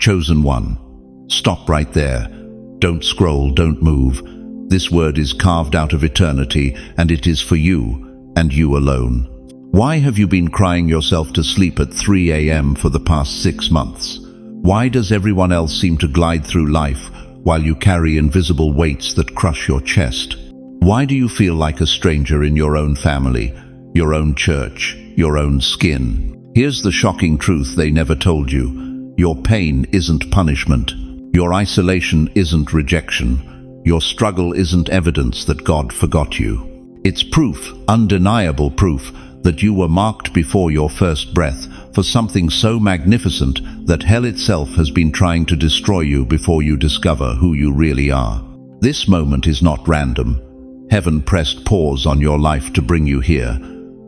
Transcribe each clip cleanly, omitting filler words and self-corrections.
Chosen one. Stop right there. Don't scroll, don't move. This word is carved out of eternity, and it is for you, and you alone. Why have you been crying yourself to sleep at 3 a.m. for the past 6 months? Why does everyone else seem to glide through life while you carry invisible weights that crush your chest? Why do you feel like a stranger in your own family, your own church, your own skin? Here's the shocking truth they never told you. Your pain isn't punishment. Your isolation isn't rejection. Your struggle isn't evidence that God forgot you. It's proof, undeniable proof, that you were marked before your first breath for something so magnificent that hell itself has been trying to destroy you before you discover who you really are. This moment is not random. Heaven pressed pause on your life to bring you here.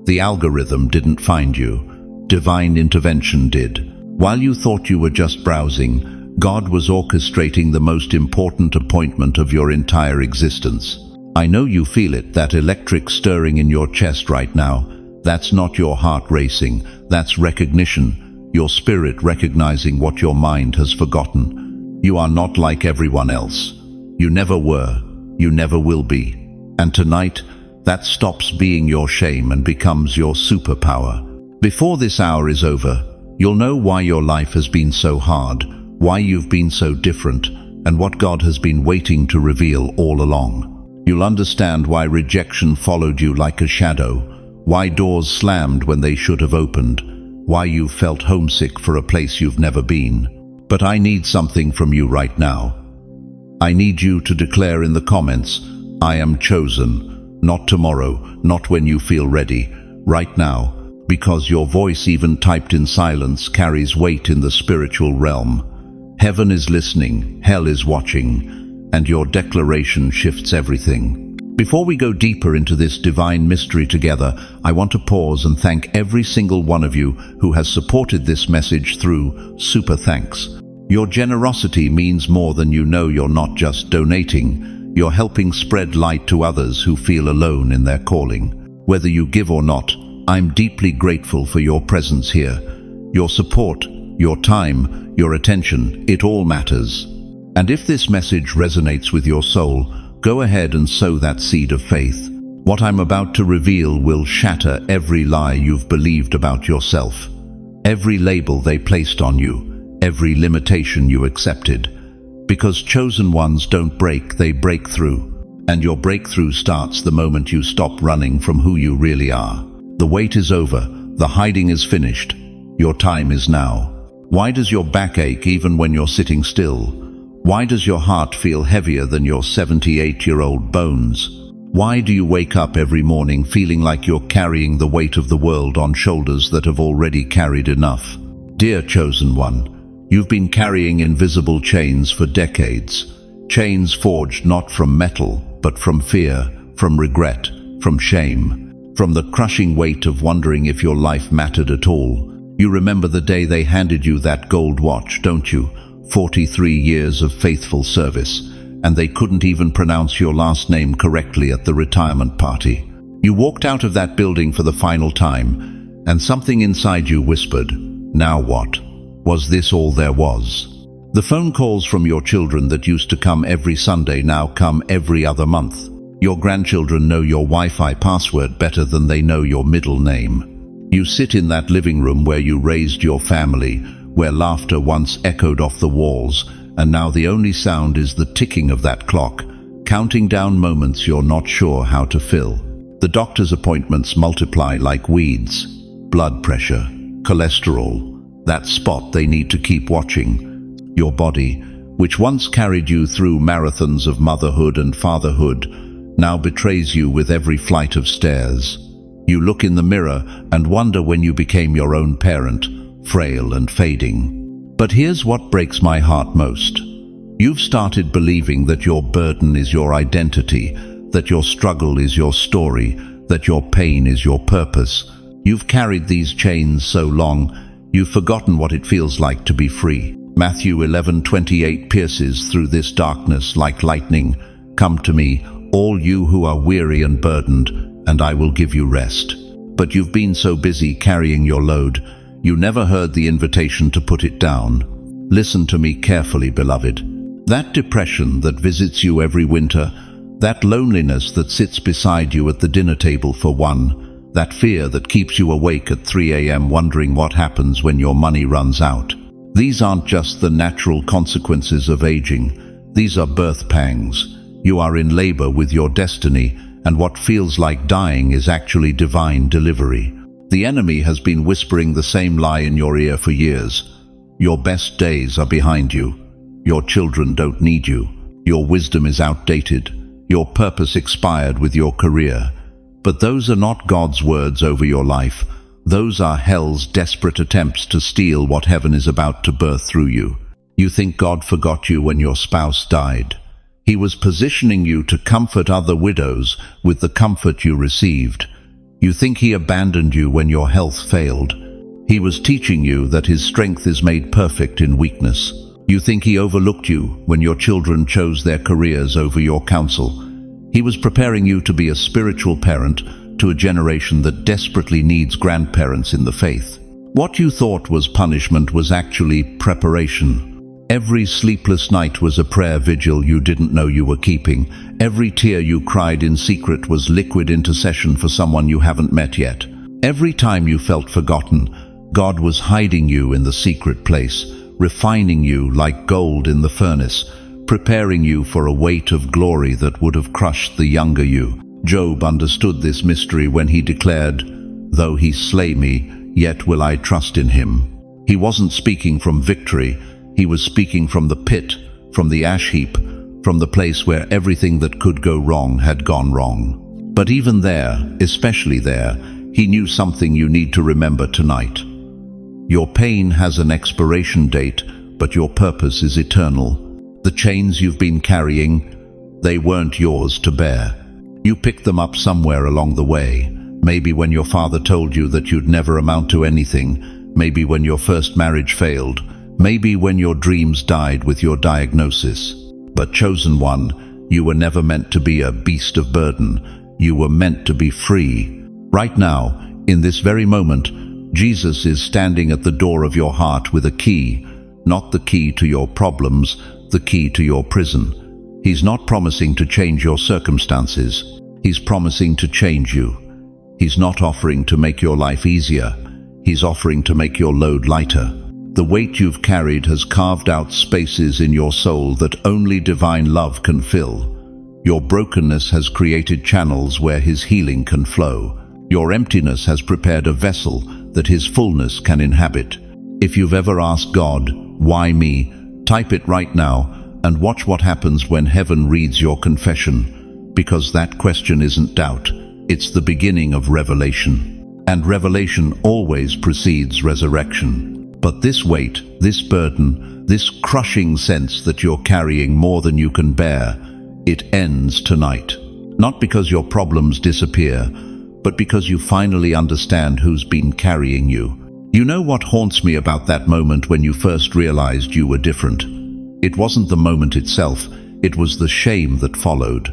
The algorithm didn't find you. Divine intervention did. While you thought you were just browsing, God was orchestrating the most important appointment of your entire existence. I know you feel it, that electric stirring in your chest right now. That's not your heart racing, that's recognition, your spirit recognizing what your mind has forgotten. You are not like everyone else. You never were, you never will be. And tonight, that stops being your shame and becomes your superpower. Before this hour is over, you'll know why your life has been so hard, why you've been so different, and what God has been waiting to reveal all along. You'll understand why rejection followed you like a shadow, why doors slammed when they should have opened, why you felt homesick for a place you've never been. But I need something from you right now. I need you to declare in the comments, I am chosen, not tomorrow, not when you feel ready, right now, because your voice, even typed in silence, carries weight in the spiritual realm. Heaven is listening, hell is watching, and your declaration shifts everything. Before we go deeper into this divine mystery together, I want to pause and thank every single one of you who has supported this message through super thanks. Your generosity means more than you know. You're not just donating, you're helping spread light to others who feel alone in their calling. Whether you give or not, I'm deeply grateful for your presence here. Your support, your time, your attention, it all matters. And if this message resonates with your soul, go ahead and sow that seed of faith. What I'm about to reveal will shatter every lie you've believed about yourself, every label they placed on you, every limitation you accepted. Because chosen ones don't break, they break through. And your breakthrough starts the moment you stop running from who you really are. The wait is over, the hiding is finished. Your time is now. Why does your back ache even when you're sitting still? Why does your heart feel heavier than your 78-year-old bones? Why do you wake up every morning feeling like you're carrying the weight of the world on shoulders that have already carried enough? Dear chosen one, you've been carrying invisible chains for decades. Chains forged not from metal, but from fear, from regret, from shame, from the crushing weight of wondering if your life mattered at all. You remember the day they handed you that gold watch, don't you? 43 years of faithful service, and they couldn't even pronounce your last name correctly at the retirement party. You walked out of that building for the final time, and something inside you whispered, now what? Was this all there was? The phone calls from your children that used to come every Sunday now come every other month. Your grandchildren know your Wi-Fi password better than they know your middle name. You sit in that living room where you raised your family, where laughter once echoed off the walls, and now the only sound is the ticking of that clock, counting down moments you're not sure how to fill. The doctor's appointments multiply like weeds. Blood pressure, cholesterol, that spot they need to keep watching. Your body, which once carried you through marathons of motherhood and fatherhood, now betrays you with every flight of stairs. You look in the mirror and wonder when you became your own parent, frail and fading. But here's what breaks my heart most. You've started believing that your burden is your identity, that your struggle is your story, that your pain is your purpose. You've carried these chains so long, you've forgotten what it feels like to be free. Matthew 11:28 pierces through this darkness like lightning. Come to me, all you who are weary and burdened, and I will give you rest. But you've been so busy carrying your load, you never heard the invitation to put it down. Listen to me carefully, beloved. That depression that visits you every winter, that loneliness that sits beside you at the dinner table for one, that fear that keeps you awake at 3 a.m. wondering what happens when your money runs out. These aren't just the natural consequences of aging. These are birth pangs. You are in labor with your destiny, and what feels like dying is actually divine delivery. The enemy has been whispering the same lie in your ear for years. Your best days are behind you. Your children don't need you. Your wisdom is outdated. Your purpose expired with your career. But those are not God's words over your life. Those are hell's desperate attempts to steal what heaven is about to birth through you. You think God forgot you when your spouse died. He was positioning you to comfort other widows with the comfort you received. You think He abandoned you when your health failed. He was teaching you that His strength is made perfect in weakness. You think He overlooked you when your children chose their careers over your counsel. He was preparing you to be a spiritual parent to a generation that desperately needs grandparents in the faith. What you thought was punishment was actually preparation. Every sleepless night was a prayer vigil you didn't know you were keeping. Every tear you cried in secret was liquid intercession for someone you haven't met yet. Every time you felt forgotten, God was hiding you in the secret place, refining you like gold in the furnace, preparing you for a weight of glory that would have crushed the younger you. Job understood this mystery when he declared, "Though he slay me, yet will I trust in him." He wasn't speaking from victory. He was speaking from the pit, from the ash heap, from the place where everything that could go wrong had gone wrong. But even there, especially there, he knew something you need to remember tonight. Your pain has an expiration date, but your purpose is eternal. The chains you've been carrying, they weren't yours to bear. You picked them up somewhere along the way. Maybe when your father told you that you'd never amount to anything. Maybe when your first marriage failed. Maybe when your dreams died with your diagnosis. But chosen one, you were never meant to be a beast of burden. You were meant to be free. Right now, in this very moment, Jesus is standing at the door of your heart with a key. Not the key to your problems, the key to your prison. He's not promising to change your circumstances. He's promising to change you. He's not offering to make your life easier. He's offering to make your load lighter. The weight you've carried has carved out spaces in your soul that only divine love can fill. Your brokenness has created channels where His healing can flow. Your emptiness has prepared a vessel that His fullness can inhabit. If you've ever asked God, "Why me?" type it right now and watch what happens when heaven reads your confession. Because that question isn't doubt, it's the beginning of revelation. And revelation always precedes resurrection. But this weight, this burden, this crushing sense that you're carrying more than you can bear, it ends tonight. Not because your problems disappear, but because you finally understand who's been carrying you. You know what haunts me about that moment when you first realized you were different? It wasn't the moment itself, it was the shame that followed.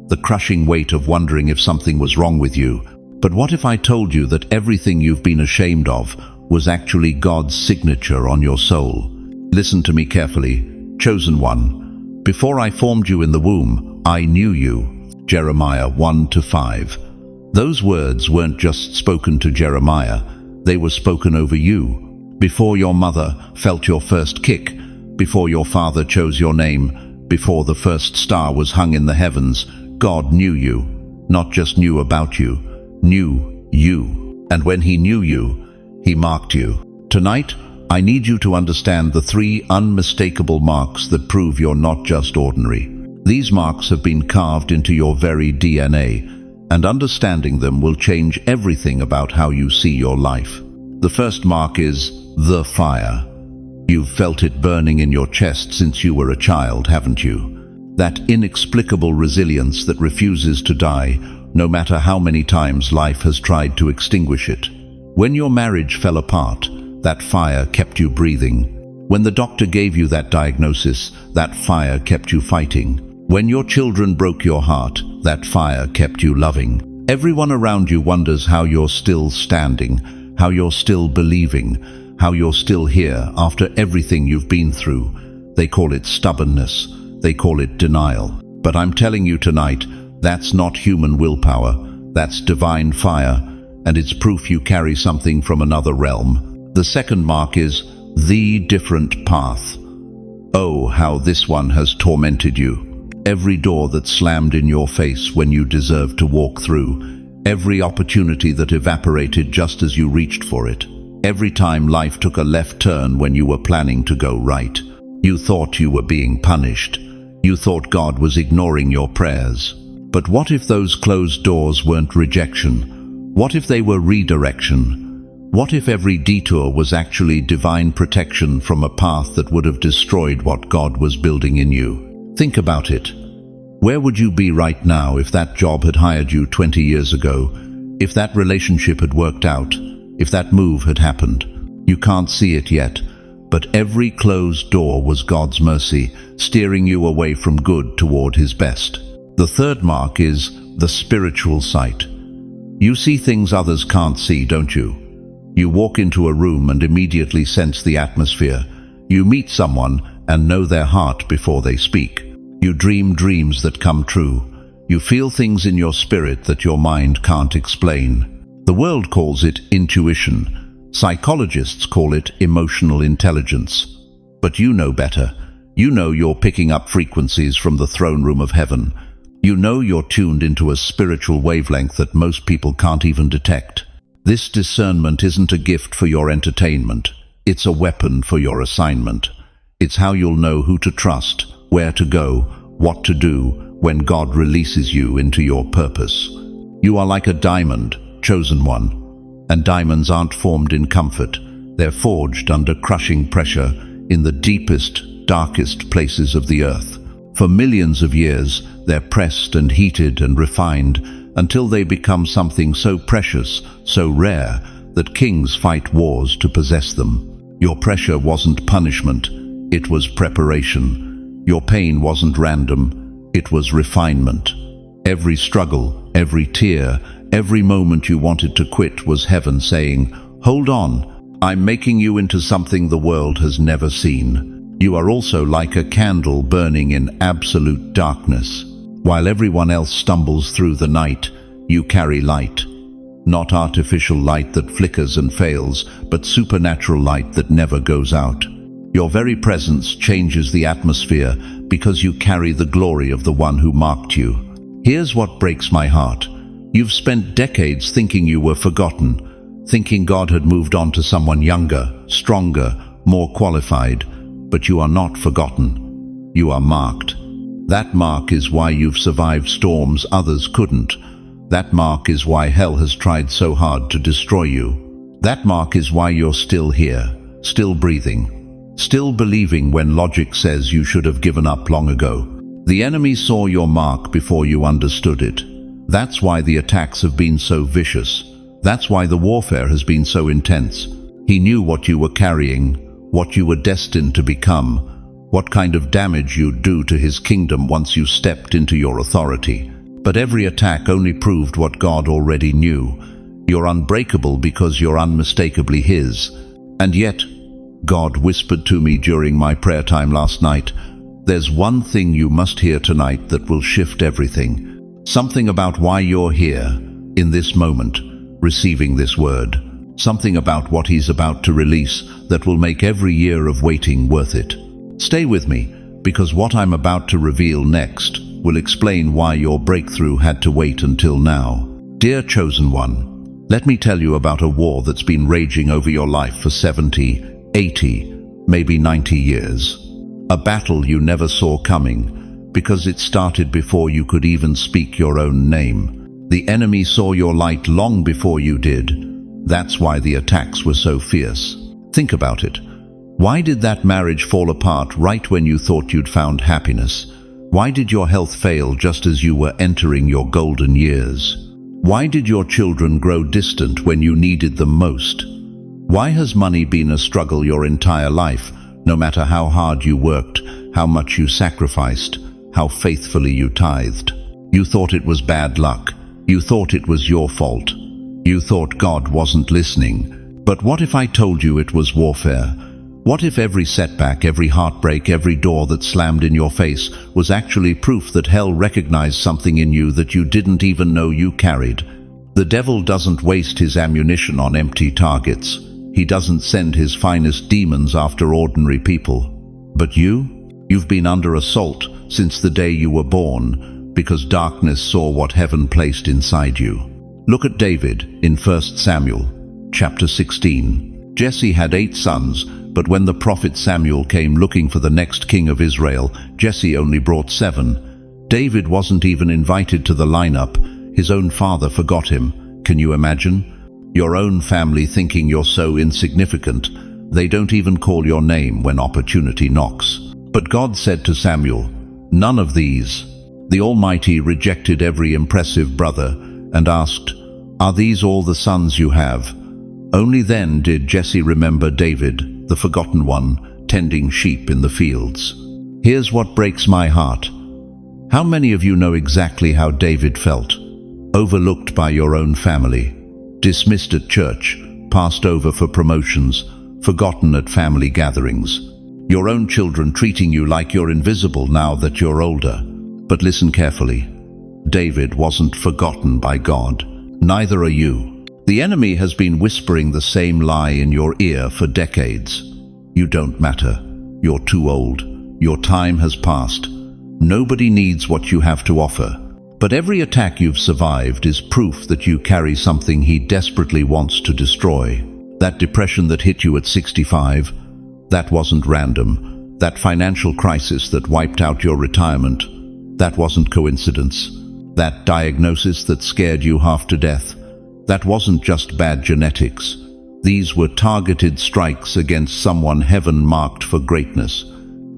The crushing weight of wondering if something was wrong with you. But what if I told you that everything you've been ashamed of was actually God's signature on your soul? Listen to me carefully. Chosen one, before I formed you in the womb, I knew you. Jeremiah 1-5. Those words weren't just spoken to Jeremiah, they were spoken over you. Before your mother felt your first kick, before your father chose your name, before the first star was hung in the heavens, God knew you. Not just knew about you, knew you. And when He knew you, He marked you. Tonight, I need you to understand the 3 unmistakable marks that prove you're not just ordinary. These marks have been carved into your very DNA, and understanding them will change everything about how you see your life. The first mark is the fire. You've felt it burning in your chest since you were a child, haven't you? That inexplicable resilience that refuses to die, no matter how many times life has tried to extinguish it. When your marriage fell apart, that fire kept you breathing. When the doctor gave you that diagnosis, that fire kept you fighting. When your children broke your heart, that fire kept you loving. Everyone around you wonders how you're still standing, how you're still believing. how you're still here after everything you've been through. They call it stubbornness, they call it denial. But I'm telling you tonight, that's not human willpower, that's divine fire, and it's proof you carry something from another realm. The second mark is the different path. Oh, how this one has tormented you. Every door that slammed in your face when you deserved to walk through, every opportunity that evaporated just as you reached for it, every time life took a left turn when you were planning to go right. You thought you were being punished. You thought God was ignoring your prayers. But what if those closed doors weren't rejection? What if they were redirection? What if every detour was actually divine protection from a path that would have destroyed what God was building in you? Think about it. Where would you be right now if that job had hired you 20 years ago? If that relationship had worked out? If that move had happened? You can't see it yet, but every closed door was God's mercy, steering you away from good toward His best. The third mark is the spiritual sight. You see things others can't see, don't you? You walk into a room and immediately sense the atmosphere. You meet someone and know their heart before they speak. You dream dreams that come true. You feel things in your spirit that your mind can't explain. The world calls it intuition. Psychologists call it emotional intelligence. But you know better. You know you're picking up frequencies from the throne room of heaven. You know you're tuned into a spiritual wavelength that most people can't even detect. This discernment isn't a gift for your entertainment. It's a weapon for your assignment. It's how you'll know who to trust, where to go, what to do when God releases you into your purpose. You are like a diamond, chosen one. And diamonds aren't formed in comfort. They're forged under crushing pressure in the deepest, darkest places of the earth. For millions of years, they're pressed and heated and refined until they become something so precious, so rare, that kings fight wars to possess them. Your pressure wasn't punishment, it was preparation. Your pain wasn't random, it was refinement. Every struggle, every tear, every moment you wanted to quit was heaven saying, "Hold on, I'm making you into something the world has never seen." You are also like a candle burning in absolute darkness. While everyone else stumbles through the night, you carry light. Not artificial light that flickers and fails, but supernatural light that never goes out. Your very presence changes the atmosphere because you carry the glory of the one who marked you. Here's what breaks my heart. You've spent decades thinking you were forgotten, thinking God had moved on to someone younger, stronger, more qualified, but you are not forgotten. You are marked. That mark is why you've survived storms others couldn't. That mark is why hell has tried so hard to destroy you. That mark is why you're still here, still breathing, still believing when logic says you should have given up long ago. The enemy saw your mark before you understood it. That's why the attacks have been so vicious. That's why the warfare has been so intense. He knew what you were carrying, what you were destined to become, what kind of damage you'd do to his kingdom once you stepped into your authority. But every attack only proved what God already knew. You're unbreakable because you're unmistakably his. And yet, God whispered to me during my prayer time last night, "There's one thing you must hear tonight that will shift everything. Something about why you're here, in this moment, receiving this word. Something about what he's about to release that will make every year of waiting worth it." Stay with me, because what I'm about to reveal next will explain why your breakthrough had to wait until now. Dear chosen one, let me tell you about a war that's been raging over your life for 70, 80, maybe 90 years. A battle you never saw coming, because it started before you could even speak your own name. The enemy saw your light long before you did. That's why the attacks were so fierce. Think about it. Why did that marriage fall apart right when you thought you'd found happiness? Why did your health fail just as you were entering your golden years? Why did your children grow distant when you needed them most? Why has money been a struggle your entire life, no matter how hard you worked, how much you sacrificed, how faithfully you tithed? You thought it was bad luck. You thought it was your fault. You thought God wasn't listening. But what if I told you it was warfare? What if every setback, every heartbreak, every door that slammed in your face was actually proof that hell recognized something in you that you didn't even know you carried? The devil doesn't waste his ammunition on empty targets. He doesn't send his finest demons after ordinary people. But you've been under assault since the day you were born, because darkness saw what heaven placed inside you. Look at David in 1 Samuel, chapter 16. Jesse had 8 sons, but when the prophet Samuel came looking for the next king of Israel, Jesse only brought 7. David wasn't even invited to the lineup. His own father forgot him. Can you imagine? Your own family thinking you're so insignificant, they don't even call your name when opportunity knocks. But God said to Samuel, "None of these." The Almighty rejected every impressive brother and asked, "Are these all the sons you have?" Only then did Jesse remember David, the forgotten one, tending sheep in the fields. Here's what breaks my heart. How many of you know exactly how David felt? Overlooked by your own family, dismissed at church, passed over for promotions, forgotten at family gatherings. Your own children treating you like you're invisible now that you're older. But listen carefully. David wasn't forgotten by God. Neither are you. The enemy has been whispering the same lie in your ear for decades. You don't matter. You're too old. Your time has passed. Nobody needs what you have to offer. But every attack you've survived is proof that you carry something he desperately wants to destroy. That depression that hit you at 65, that wasn't random. That financial crisis that wiped out your retirement, that wasn't coincidence. That diagnosis that scared you half to death, that wasn't just bad genetics. These were targeted strikes against someone heaven marked for greatness.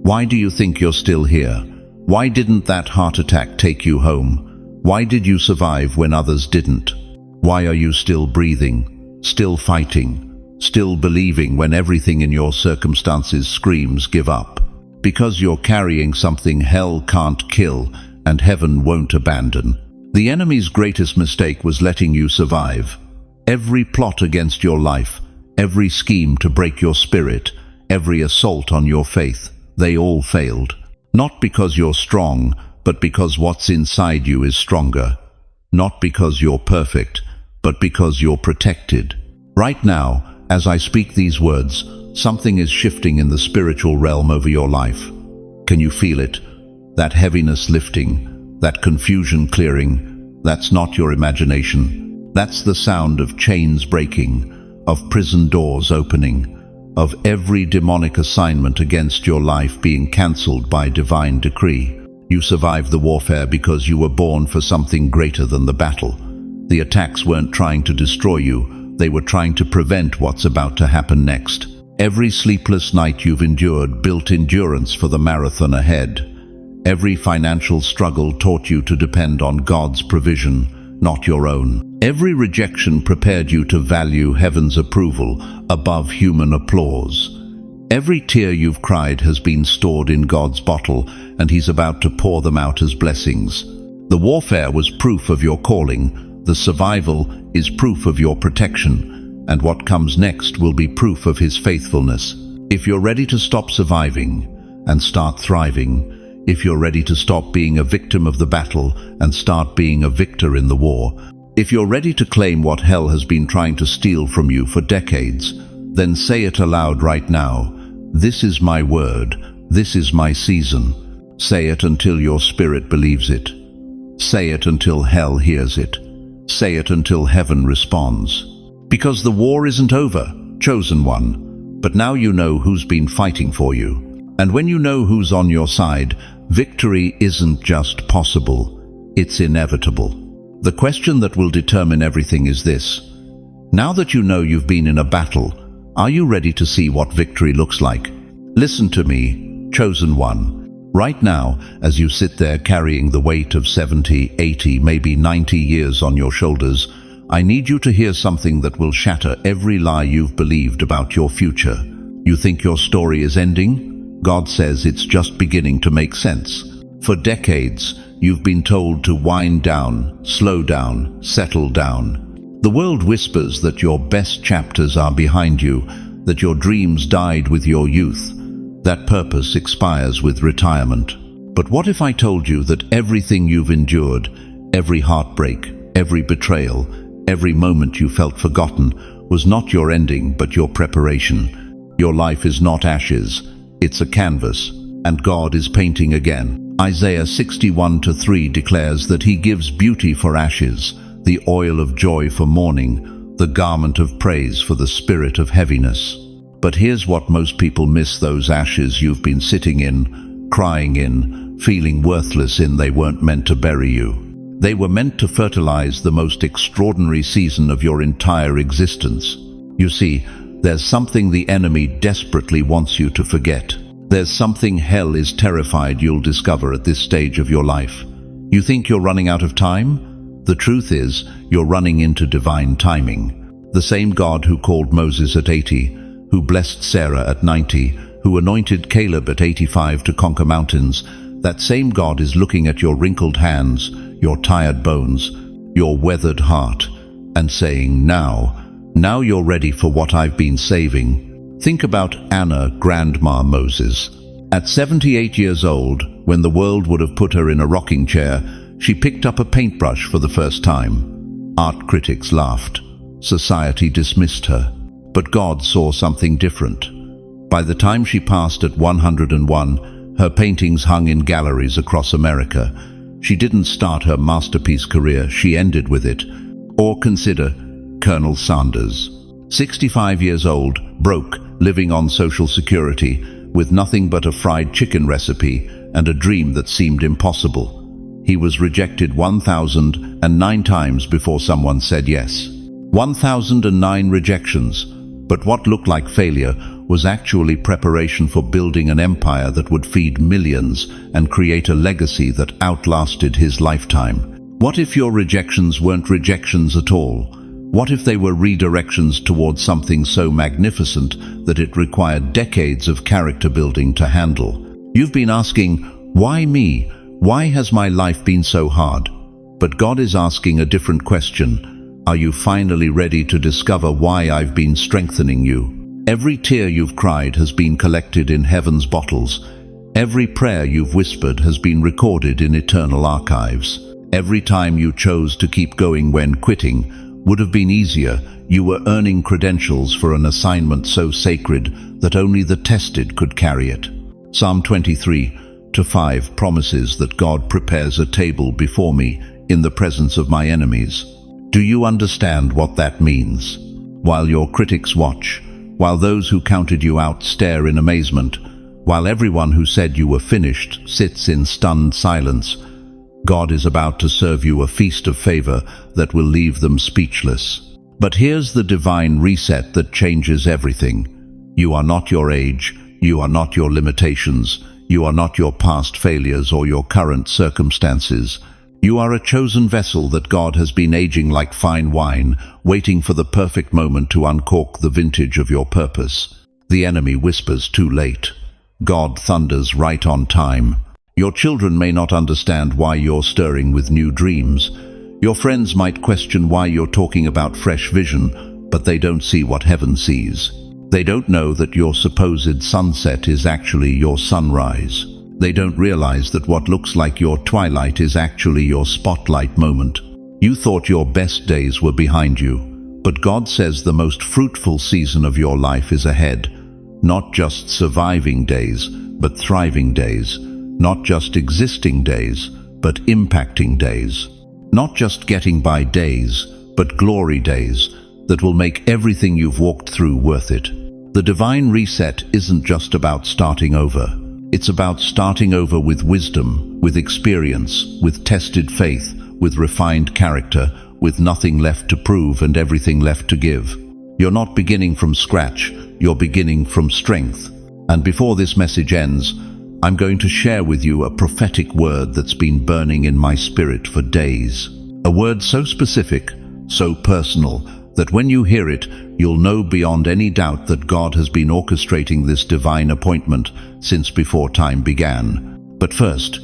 Why do you think you're still here? Why didn't that heart attack take you home? Why did you survive when others didn't? Why are you still breathing, still fighting, still believing when everything in your circumstances screams give up? Because you're carrying something hell can't kill and heaven won't abandon. The enemy's greatest mistake was letting you survive. Every plot against your life, every scheme to break your spirit, every assault on your faith, they all failed. Not because you're strong, but because what's inside you is stronger. Not because you're perfect, but because you're protected. Right now, as I speak these words, something is shifting in the spiritual realm over your life. Can you feel it? That heaviness lifting, that confusion clearing. That's not your imagination. That's the sound of chains breaking, of prison doors opening, of every demonic assignment against your life being cancelled by divine decree. You survived the warfare because you were born for something greater than the battle. The attacks weren't trying to destroy you, they were trying to prevent what's about to happen next. Every sleepless night you've endured built endurance for the marathon ahead. Every financial struggle taught you to depend on God's provision, not your own. Every rejection prepared you to value heaven's approval above human applause. Every tear you've cried has been stored in God's bottle, and He's about to pour them out as blessings. The warfare was proof of your calling. The survival is proof of your protection. And what comes next will be proof of His faithfulness. If you're ready to stop surviving and start thriving, if you're ready to stop being a victim of the battle and start being a victor in the war, if you're ready to claim what hell has been trying to steal from you for decades, then say it aloud right now. This is my word. This is my season. Say it until your spirit believes it. Say it until hell hears it. Say it until heaven responds. Because the war isn't over, chosen one, but now you know who's been fighting for you. And when you know who's on your side, victory isn't just possible, it's inevitable. The question that will determine everything is this. Now that you know you've been in a battle, are you ready to see what victory looks like? Listen to me, chosen one. Right now, as you sit there carrying the weight of 70, 80, maybe 90 years on your shoulders, I need you to hear something that will shatter every lie you've believed about your future. You think your story is ending? God says it's just beginning to make sense. For decades, you've been told to wind down, slow down, settle down. The world whispers that your best chapters are behind you, that your dreams died with your youth, that purpose expires with retirement. But what if I told you that everything you've endured, every heartbreak, every betrayal, every moment you felt forgotten, was not your ending but your preparation? Your life is not ashes, it's a canvas, and God is painting again. Isaiah 61:3 declares that He gives beauty for ashes, the oil of joy for mourning, the garment of praise for the spirit of heaviness. But here's what most people miss: those ashes you've been sitting in, crying in, feeling worthless in, they weren't meant to bury you. They were meant to fertilize the most extraordinary season of your entire existence. You see, there's something the enemy desperately wants you to forget. There's something hell is terrified you'll discover at this stage of your life. You think you're running out of time? The truth is, you're running into divine timing. The same God who called Moses at 80, who blessed Sarah at 90, who anointed Caleb at 85 to conquer mountains, that same God is looking at your wrinkled hands, your tired bones, your weathered heart, and saying, now you're ready for what I've been saving. Think about Anna, Grandma Moses. At 78 years old, when the world would have put her in a rocking chair, she picked up a paintbrush for the first time. Art critics laughed. Society dismissed her. But God saw something different. By the time she passed at 101, her paintings hung in galleries across America. She didn't start her masterpiece career, she ended with it. Or consider Colonel Sanders. 65 years old, broke, living on Social Security, with nothing but a fried chicken recipe and a dream that seemed impossible. He was rejected 1,009 times before someone said yes. 1,009 rejections. But what looked like failure was actually preparation for building an empire that would feed millions and create a legacy that outlasted his lifetime. What if your rejections weren't rejections at all? What if they were redirections towards something so magnificent that it required decades of character building to handle? You've been asking, why me? Why has my life been so hard? But God is asking a different question. Are you finally ready to discover why I've been strengthening you? Every tear you've cried has been collected in heaven's bottles. Every prayer you've whispered has been recorded in eternal archives. Every time you chose to keep going when quitting would have been easier, you were earning credentials for an assignment so sacred that only the tested could carry it. Psalm 23:5 promises that God prepares a table before me in the presence of my enemies. Do you understand what that means? While your critics watch, while those who counted you out stare in amazement, while everyone who said you were finished sits in stunned silence, God is about to serve you a feast of favor that will leave them speechless. But here's the divine reset that changes everything. You are not your age, you are not your limitations, you are not your past failures or your current circumstances. You are a chosen vessel that God has been aging like fine wine, waiting for the perfect moment to uncork the vintage of your purpose. The enemy whispers too late. God thunders right on time. Your children may not understand why you're stirring with new dreams. Your friends might question why you're talking about fresh vision, but they don't see what heaven sees. They don't know that your supposed sunset is actually your sunrise. They don't realize that what looks like your twilight is actually your spotlight moment. You thought your best days were behind you, but God says the most fruitful season of your life is ahead. Not just surviving days, but thriving days. Not just existing days, but impacting days. Not just getting by days, but glory days that will make everything you've walked through worth it. The divine reset isn't just about starting over. It's about starting over with wisdom, with experience, with tested faith, with refined character, with nothing left to prove and everything left to give. You're not beginning from scratch, you're beginning from strength. And before this message ends, I'm going to share with you a prophetic word that's been burning in my spirit for days. A word so specific, so personal, that when you hear it, you'll know beyond any doubt that God has been orchestrating this divine appointment since before time began. But first,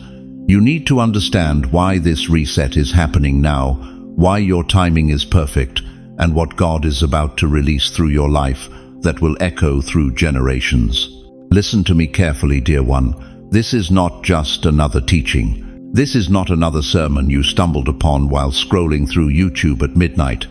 you need to understand why this reset is happening now, why your timing is perfect, and what God is about to release through your life that will echo through generations. Listen to me carefully, dear one. This is not just another teaching. This is not another sermon you stumbled upon while scrolling through YouTube at midnight.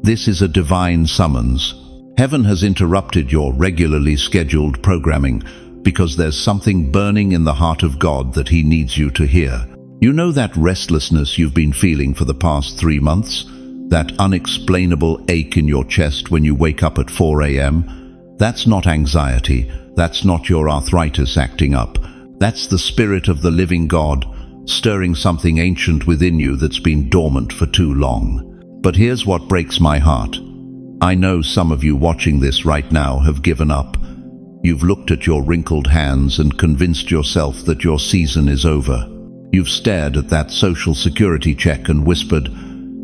This is a divine summons. Heaven has interrupted your regularly scheduled programming because there's something burning in the heart of God that He needs you to hear. You know that restlessness you've been feeling for the past 3 months? That unexplainable ache in your chest when you wake up at 4 a.m.? That's not anxiety. That's not your arthritis acting up. That's the Spirit of the living God stirring something ancient within you that's been dormant for too long. But here's what breaks my heart. I know some of you watching this right now have given up. You've looked at your wrinkled hands and convinced yourself that your season is over. You've stared at that social security check and whispered,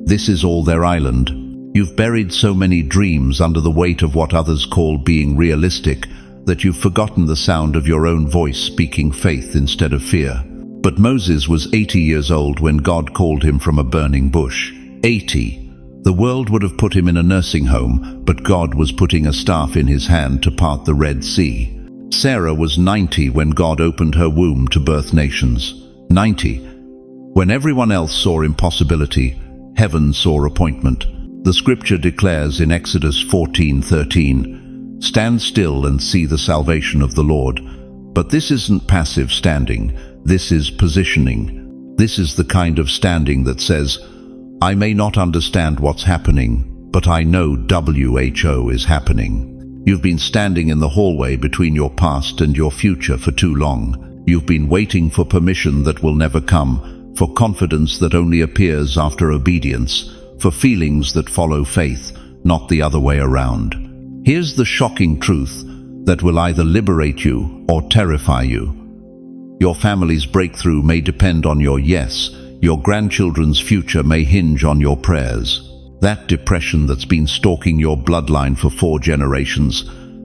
"This is all their island." You've buried so many dreams under the weight of what others call being realistic that you've forgotten the sound of your own voice speaking faith instead of fear. But Moses was 80 years old when God called him from a burning bush. 80. The world would have put him in a nursing home, but God was putting a staff in his hand to part the Red Sea. Sarah was 90 when God opened her womb to birth nations. 90. When everyone else saw impossibility, heaven saw appointment. The scripture declares in Exodus 14:13, "Stand still and see the salvation of the Lord." But this isn't passive standing. This is positioning. This is the kind of standing that says, "I may not understand what's happening, but I know WHO is happening." You've been standing in the hallway between your past and your future for too long. You've been waiting for permission that will never come, for confidence that only appears after obedience, for feelings that follow faith, not the other way around. Here's the shocking truth that will either liberate you or terrify you. Your family's breakthrough may depend on your yes. Your grandchildren's future may hinge on your prayers. That depression that's been stalking your bloodline for 4 generations,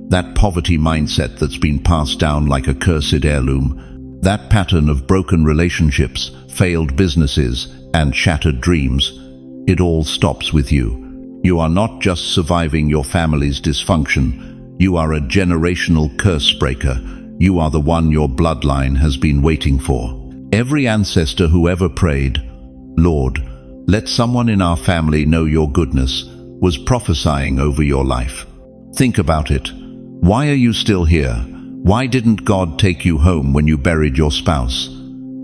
that poverty mindset that's been passed down like a cursed heirloom, that pattern of broken relationships, failed businesses, and shattered dreams, it all stops with you. You are not just surviving your family's dysfunction. You are a generational curse breaker. You are the one your bloodline has been waiting for. Every ancestor who ever prayed, "Lord, let someone in our family know your goodness," was prophesying over your life. Think about it. Why are you still here? Why didn't God take you home when you buried your spouse?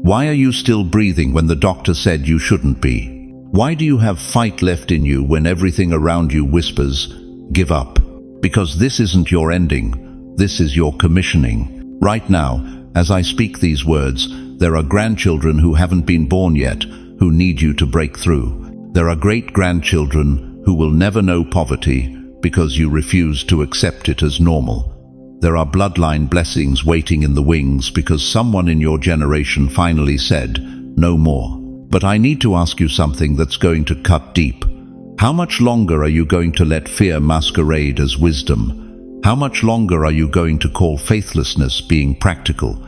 Why are you still breathing when the doctor said you shouldn't be? Why do you have fight left in you when everything around you whispers, "Give up"? Because this isn't your ending. This is your commissioning. Right now, as I speak these words, there are grandchildren who haven't been born yet who need you to break through. There are great-grandchildren who will never know poverty because you refuse to accept it as normal. There are bloodline blessings waiting in the wings because someone in your generation finally said, "No more." But I need to ask you something that's going to cut deep. How much longer are you going to let fear masquerade as wisdom? How much longer are you going to call faithlessness being practical?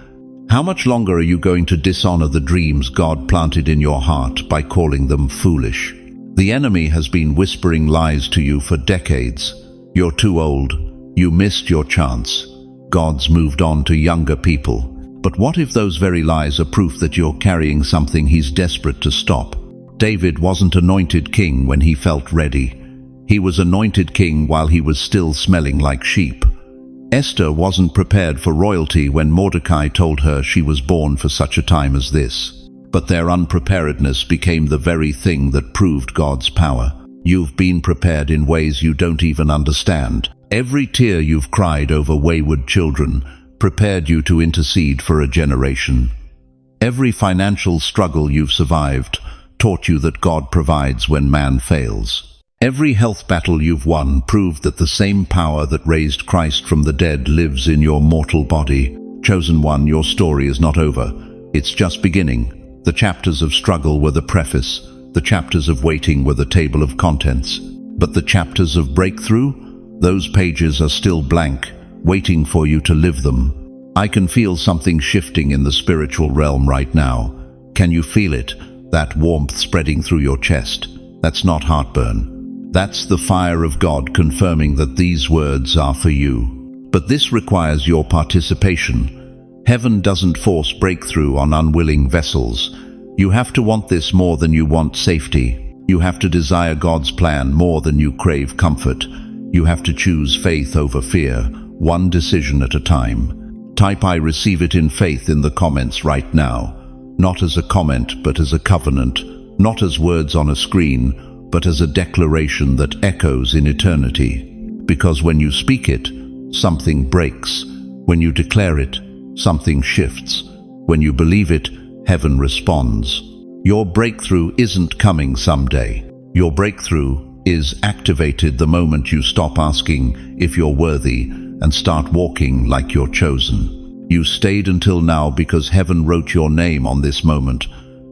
How much longer are you going to dishonor the dreams God planted in your heart by calling them foolish? The enemy has been whispering lies to you for decades. You're too old. You missed your chance. God's moved on to younger people. But what if those very lies are proof that you're carrying something He's desperate to stop? David wasn't anointed king when he felt ready. He was anointed king while he was still smelling like sheep. Esther wasn't prepared for royalty when Mordecai told her she was born for such a time as this. But their unpreparedness became the very thing that proved God's power. You've been prepared in ways you don't even understand. Every tear you've cried over wayward children prepared you to intercede for a generation. Every financial struggle you've survived taught you that God provides when man fails. Every health battle you've won proved that the same power that raised Christ from the dead lives in your mortal body. Chosen one, your story is not over. It's just beginning. The chapters of struggle were the preface. The chapters of waiting were the table of contents. But the chapters of breakthrough? Those pages are still blank, waiting for you to live them. I can feel something shifting in the spiritual realm right now. Can you feel it? That warmth spreading through your chest. That's not heartburn. That's the fire of God confirming that these words are for you. But this requires your participation. Heaven doesn't force breakthrough on unwilling vessels. You have to want this more than you want safety. You have to desire God's plan more than you crave comfort. You have to choose faith over fear, one decision at a time. Type "I receive it" in faith in the comments right now. Not as a comment, but as a covenant. Not as words on a screen, but as a declaration that echoes in eternity. Because when you speak it, something breaks. When you declare it, something shifts. When you believe it, heaven responds. Your breakthrough isn't coming someday. Your breakthrough is activated the moment you stop asking if you're worthy and start walking like you're chosen. You stayed until now because heaven wrote your name on this moment.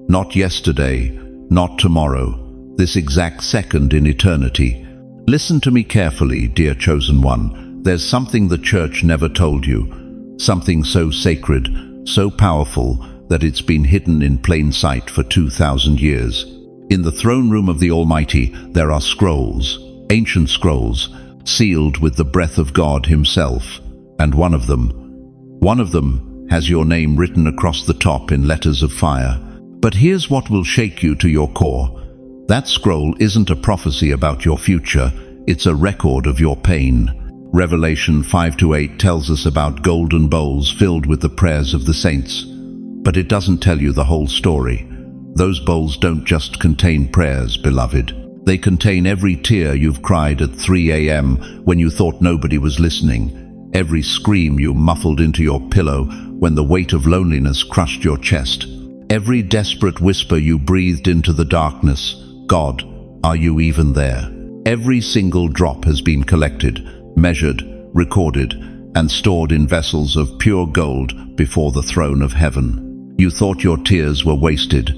Not yesterday, not tomorrow, this exact second in eternity. Listen to me carefully, dear chosen one. There's something the church never told you. Something so sacred, so powerful, that it's been hidden in plain sight for 2,000 years. In the throne room of the Almighty, there are scrolls, ancient scrolls, sealed with the breath of God Himself. And one of them has your name written across the top in letters of fire. But here's what will shake you to your core. That scroll isn't a prophecy about your future, it's a record of your pain. Revelation 5-8 tells us about golden bowls filled with the prayers of the saints. But it doesn't tell you the whole story. Those bowls don't just contain prayers, beloved. They contain every tear you've cried at 3 a.m. when you thought nobody was listening. Every scream you muffled into your pillow when the weight of loneliness crushed your chest. Every desperate whisper you breathed into the darkness. God, are you even there? Every single drop has been collected, measured, recorded, and stored in vessels of pure gold before the throne of heaven. You thought your tears were wasted.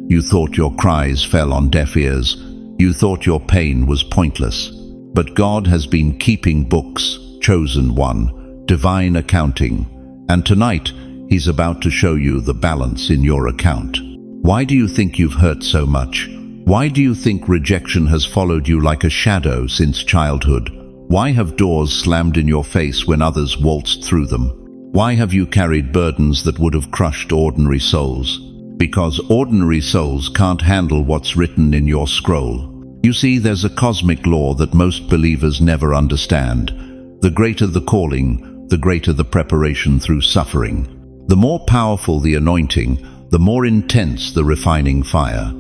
You thought your cries fell on deaf ears. You thought your pain was pointless. But God has been keeping books, chosen one, divine accounting. And tonight, He's about to show you the balance in your account. Why do you think you've hurt so much? Why do you think rejection has followed you like a shadow since childhood? Why have doors slammed in your face when others waltzed through them? Why have you carried burdens that would have crushed ordinary souls? Because ordinary souls can't handle what's written in your scroll. You see, there's a cosmic law that most believers never understand. The greater the calling, the greater the preparation through suffering. The more powerful the anointing, the more intense the refining fire.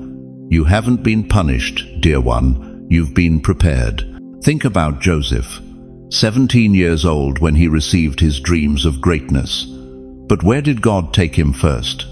You haven't been punished, dear one. You've been prepared. Think about Joseph, 17 years old when he received his dreams of greatness. But where did God take him first?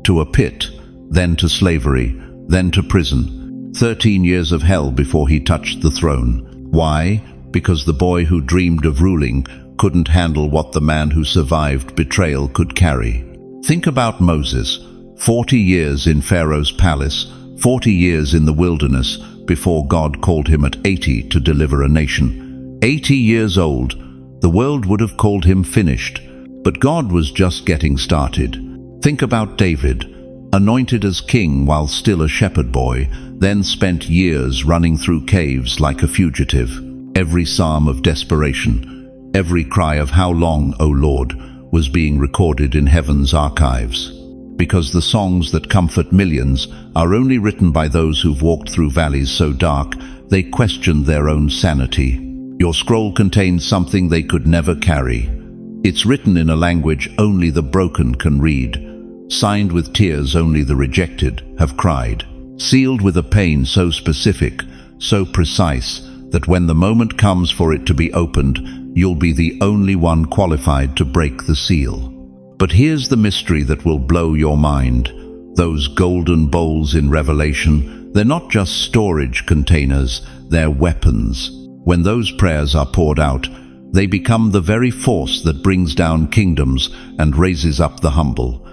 To a pit, then to slavery, then to prison. 13 years of hell before he touched the throne. Why? Because the boy who dreamed of ruling couldn't handle what the man who survived betrayal could carry. Think about Moses, 40 years in Pharaoh's palace, 40 years in the wilderness, before God called him at 80 to deliver a nation. 80 years old, the world would have called him finished, but God was just getting started. Think about David, anointed as king while still a shepherd boy, then spent years running through caves like a fugitive. Every psalm of desperation, every cry of "How long, O Lord?" was being recorded in heaven's archives. Because the songs that comfort millions are only written by those who've walked through valleys so dark they questioned their own sanity. Your scroll contains something they could never carry. It's written in a language only the broken can read, signed with tears only the rejected have cried, sealed with a pain so specific, so precise, that when the moment comes for it to be opened, you'll be the only one qualified to break the seal. But here's the mystery that will blow your mind. Those golden bowls in Revelation, they're not just storage containers, they're weapons. When those prayers are poured out, they become the very force that brings down kingdoms and raises up the humble.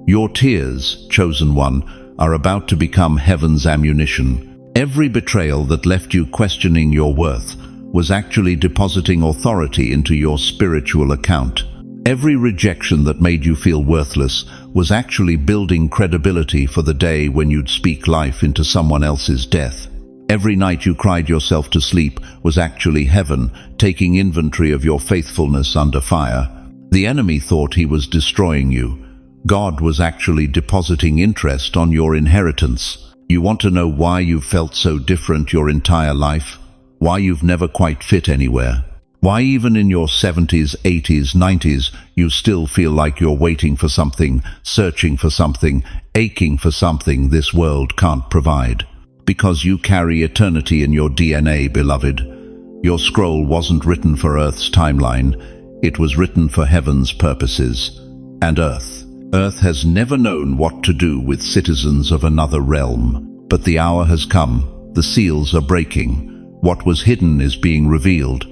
Your tears, chosen one, are about to become heaven's ammunition. Every betrayal that left you questioning your worth was actually depositing authority into your spiritual account. Every rejection that made you feel worthless was actually building credibility for the day when you'd speak life into someone else's death. Every night you cried yourself to sleep was actually heaven, taking inventory of your faithfulness under fire. The enemy thought he was destroying you. God was actually depositing interest on your inheritance. You want to know why you've felt so different your entire life? Why you've never quite fit anywhere? Why even in your 70s, 80s, 90s, you still feel like you're waiting for something, searching for something, aching for something this world can't provide? Because you carry eternity in your DNA, beloved. Your scroll wasn't written for Earth's timeline. It was written for heaven's purposes. And Earth has never known what to do with citizens of another realm. But the hour has come. The seals are breaking. What was hidden is being revealed.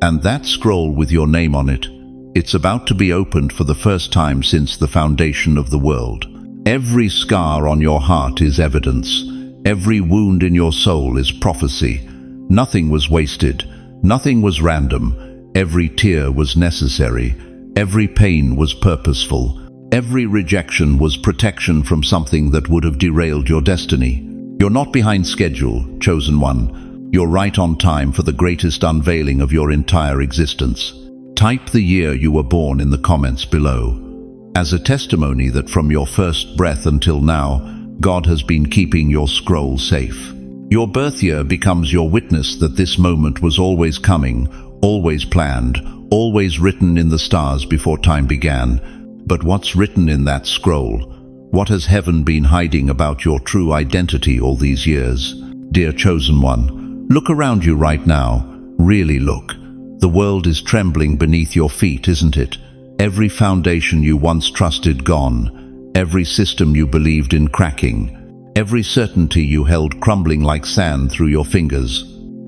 And that scroll with your name on it, it's about to be opened for the first time since the foundation of the world. Every scar on your heart is evidence. Every wound in your soul is prophecy. Nothing was wasted. Nothing was random. Every tear was necessary. Every pain was purposeful. Every rejection was protection from something that would have derailed your destiny. You're not behind schedule, chosen one. You're right on time for the greatest unveiling of your entire existence. Type the year you were born in the comments below, as a testimony that from your first breath until now, God has been keeping your scroll safe. Your birth year becomes your witness that this moment was always coming, always planned, always written in the stars before time began. But what's written in that scroll? What has heaven been hiding about your true identity all these years? Dear chosen one, look around you right now. Really look. The world is trembling beneath your feet, isn't it? Every foundation you once trusted gone. Every system you believed in cracking. Every certainty you held crumbling like sand through your fingers.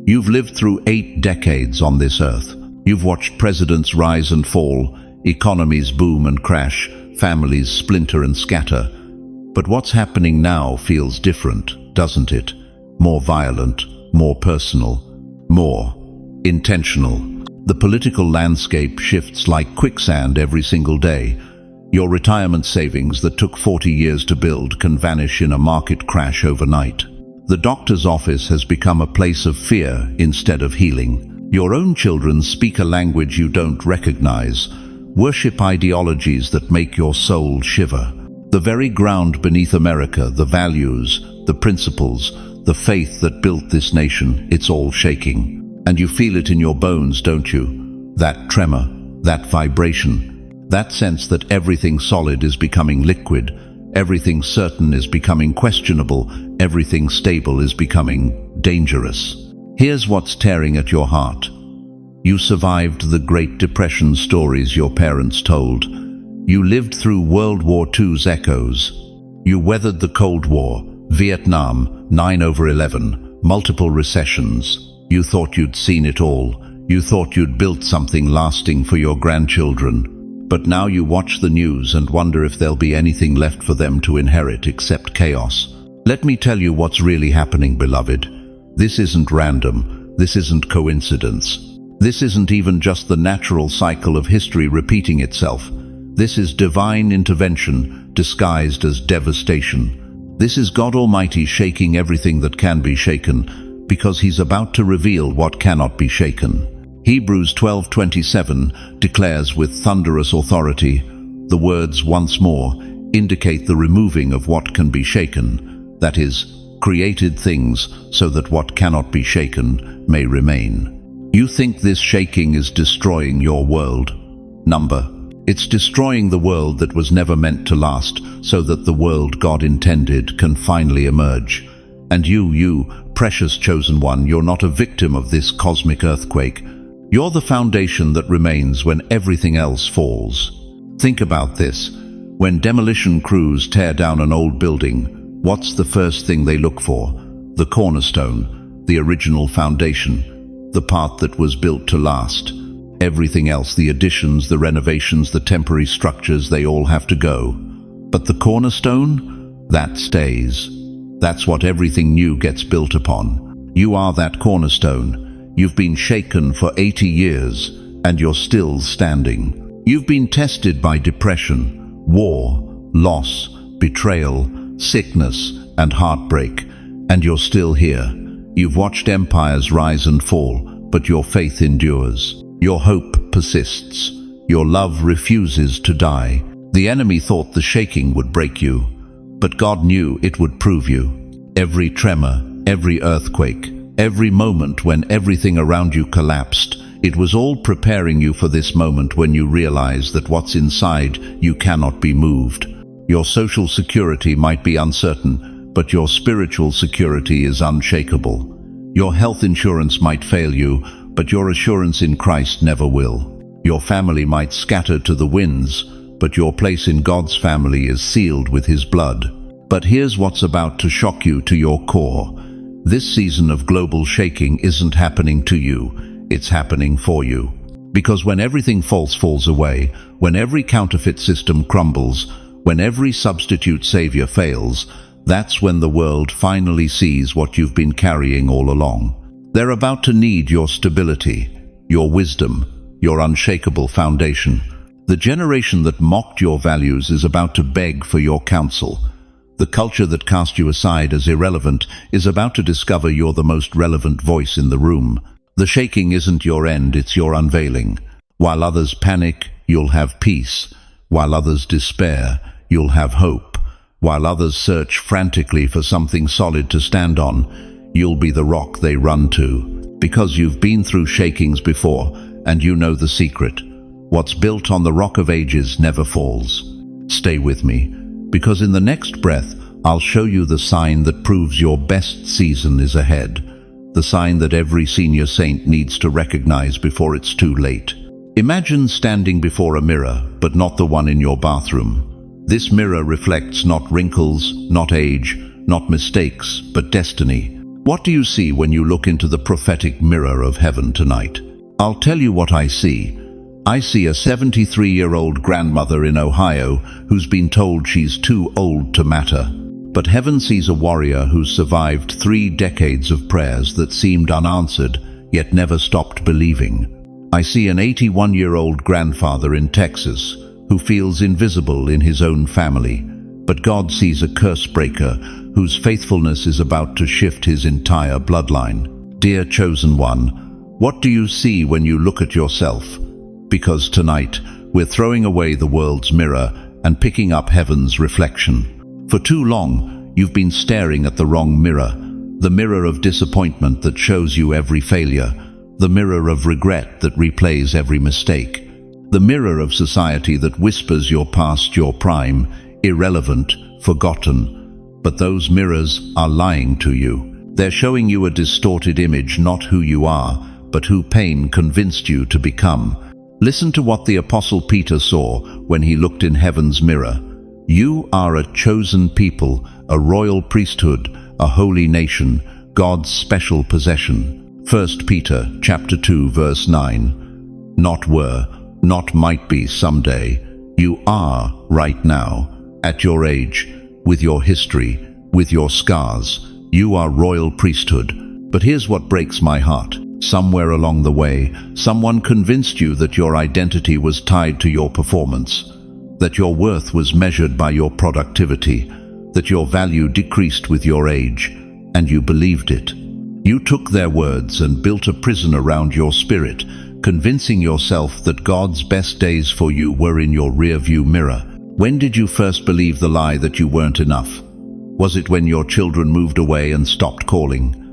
You've lived through 8 decades on this earth. You've watched presidents rise and fall, economies boom and crash, families splinter and scatter. But what's happening now feels different, doesn't it? More violent, more personal, more intentional. The political landscape shifts like quicksand every single day. Your retirement savings that took 40 years to build can vanish in a market crash overnight. The doctor's office has become a place of fear instead of healing. Your own children speak a language you don't recognize, worship ideologies that make your soul shiver. The very ground beneath America, the values, the principles, the faith that built this nation, it's all shaking. And you feel it in your bones, don't you? That tremor, that vibration, that sense that everything solid is becoming liquid, everything certain is becoming questionable, everything stable is becoming dangerous. Here's what's tearing at your heart. You survived the Great Depression stories your parents told. You lived through World War II's echoes. You weathered the Cold War, Vietnam, 9/11, multiple recessions. You thought you'd seen it all. You thought you'd built something lasting for your grandchildren. But now you watch the news and wonder if there'll be anything left for them to inherit except chaos. Let me tell you what's really happening, beloved. This isn't random. This isn't coincidence. This isn't even just the natural cycle of history repeating itself. This is divine intervention disguised as devastation. This is God Almighty shaking everything that can be shaken, because He's about to reveal what cannot be shaken. Hebrews 12:27 declares with thunderous authority, the words once more indicate the removing of what can be shaken, that is, created things, so that what cannot be shaken may remain. You think this shaking is destroying your world? It's destroying the world that was never meant to last, so that the world God intended can finally emerge. And you, precious chosen one, you're not a victim of this cosmic earthquake. You're the foundation that remains when everything else falls. Think about this. When demolition crews tear down an old building, what's the first thing they look for? The cornerstone, the original foundation, the part that was built to last. Everything else, the additions, the renovations, the temporary structures, they all have to go. But the cornerstone? That stays. That's what everything new gets built upon. You are that cornerstone. You've been shaken for 80 years, and you're still standing. You've been tested by depression, war, loss, betrayal, sickness, and heartbreak, and you're still here. You've watched empires rise and fall, but your faith endures. Your hope persists. Your love refuses to die. The enemy thought the shaking would break you, but God knew it would prove you. Every tremor, every earthquake, every moment when everything around you collapsed, it was all preparing you for this moment when you realize that what's inside you cannot be moved. Your social security might be uncertain, but your spiritual security is unshakable. Your health insurance might fail you, but your assurance in Christ never will. Your family might scatter to the winds, but your place in God's family is sealed with His blood. But here's what's about to shock you to your core. This season of global shaking isn't happening to you, it's happening for you. Because when everything false falls away, when every counterfeit system crumbles, when every substitute savior fails, that's when the world finally sees what you've been carrying all along. They're about to need your stability, your wisdom, your unshakable foundation. The generation that mocked your values is about to beg for your counsel. The culture that cast you aside as irrelevant is about to discover you're the most relevant voice in the room. The shaking isn't your end, it's your unveiling. While others panic, you'll have peace. While others despair, you'll have hope. While others search frantically for something solid to stand on, you'll be the rock they run to. Because you've been through shakings before, and you know the secret. What's built on the rock of ages never falls. Stay with me, because in the next breath, I'll show you the sign that proves your best season is ahead. The sign that every senior saint needs to recognize before it's too late. Imagine standing before a mirror, but not the one in your bathroom. This mirror reflects not wrinkles, not age, not mistakes, but destiny. What do you see when you look into the prophetic mirror of heaven tonight? I'll tell you what I see. I see a 73-year-old grandmother in Ohio who's been told she's too old to matter. But heaven sees a warrior who's survived 3 decades of prayers that seemed unanswered, yet never stopped believing. I see an 81-year-old grandfather in Texas who feels invisible in his own family, but God sees a curse breaker whose faithfulness is about to shift his entire bloodline. Dear chosen one, what do you see when you look at yourself? Because tonight, we're throwing away the world's mirror and picking up heaven's reflection. For too long, you've been staring at the wrong mirror, the mirror of disappointment that shows you every failure, the mirror of regret that replays every mistake, the mirror of society that whispers you're past your prime, irrelevant, forgotten. But those mirrors are lying to you. They're showing you a distorted image, not who you are, but who pain convinced you to become. Listen to what the Apostle Peter saw when he looked in heaven's mirror. You are a chosen people, a royal priesthood, a holy nation, God's special possession. 1 Peter chapter 2 verse 9. Not were, not might be someday. You are right now, at your age, with your history, with your scars. You are royal priesthood. But here's what breaks my heart. Somewhere along the way, someone convinced you that your identity was tied to your performance, that your worth was measured by your productivity, that your value decreased with your age, and you believed it. You took their words and built a prison around your spirit, convincing yourself that God's best days for you were in your rearview mirror. When did you first believe the lie that you weren't enough? Was it when your children moved away and stopped calling?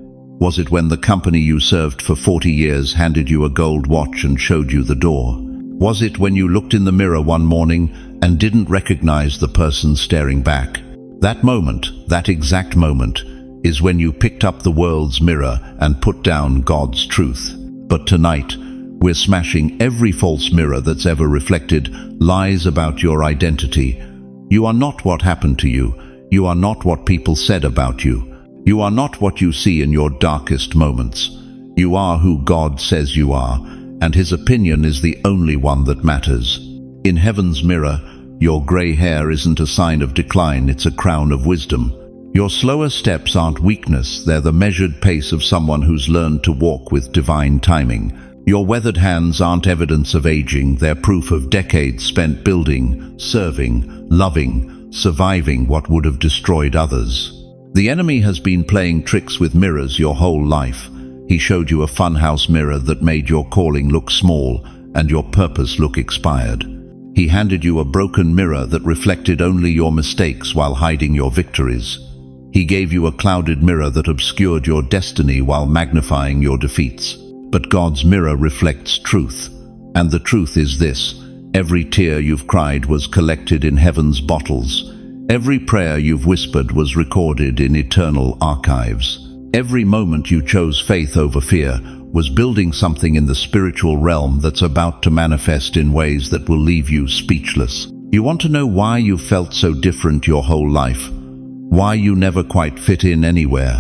Was it when the company you served for 40 years handed you a gold watch and showed you the door? Was it when you looked in the mirror one morning and didn't recognize the person staring back? That moment, that exact moment, is when you picked up the world's mirror and put down God's truth. But tonight, we're smashing every false mirror that's ever reflected lies about your identity. You are not what happened to you. You are not what people said about you. You are not what you see in your darkest moments. You are who God says you are, and His opinion is the only one that matters. In heaven's mirror, your gray hair isn't a sign of decline, it's a crown of wisdom. Your slower steps aren't weakness, they're the measured pace of someone who's learned to walk with divine timing. Your weathered hands aren't evidence of aging, they're proof of decades spent building, serving, loving, surviving what would have destroyed others. The enemy has been playing tricks with mirrors your whole life. He showed you a funhouse mirror that made your calling look small and your purpose look expired. He handed you a broken mirror that reflected only your mistakes while hiding your victories. He gave you a clouded mirror that obscured your destiny while magnifying your defeats. But God's mirror reflects truth. And the truth is this: every tear you've cried was collected in heaven's bottles. Every prayer you've whispered was recorded in eternal archives. Every moment you chose faith over fear was building something in the spiritual realm that's about to manifest in ways that will leave you speechless. You want to know why you felt so different your whole life? Why you never quite fit in anywhere?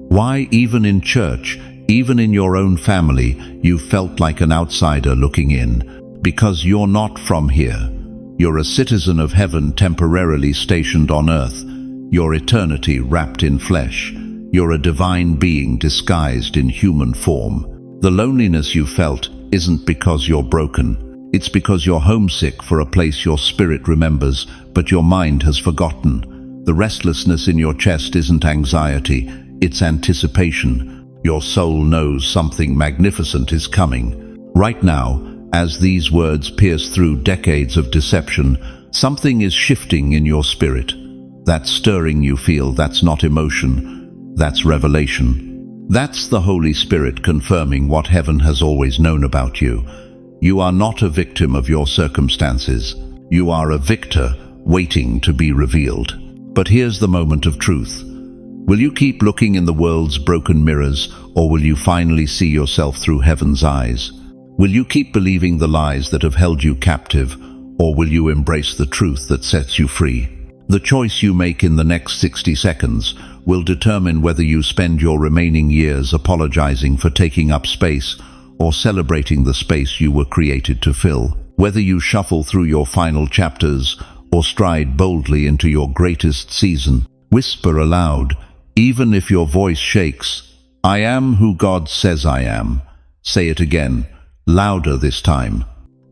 Why even in church, even in your own family, you felt like an outsider looking in? Because you're not from here. You're a citizen of heaven temporarily stationed on earth. Your eternity wrapped in flesh. You're a divine being disguised in human form. The loneliness you felt isn't because you're broken. It's because you're homesick for a place your spirit remembers, but your mind has forgotten. The restlessness in your chest isn't anxiety, it's anticipation. Your soul knows something magnificent is coming. Right now, as these words pierce through decades of deception, something is shifting in your spirit. That stirring you feel, that's not emotion, that's revelation. That's the Holy Spirit confirming what heaven has always known about you. You are not a victim of your circumstances. You are a victor waiting to be revealed. But here's the moment of truth. Will you keep looking in the world's broken mirrors, or will you finally see yourself through heaven's eyes? Will you keep believing the lies that have held you captive, or will you embrace the truth that sets you free? The choice you make in the next 60 seconds will determine whether you spend your remaining years apologizing for taking up space or celebrating the space you were created to fill. Whether you shuffle through your final chapters or stride boldly into your greatest season. Whisper aloud, even if your voice shakes, I am who God says I am. Say it again, louder this time.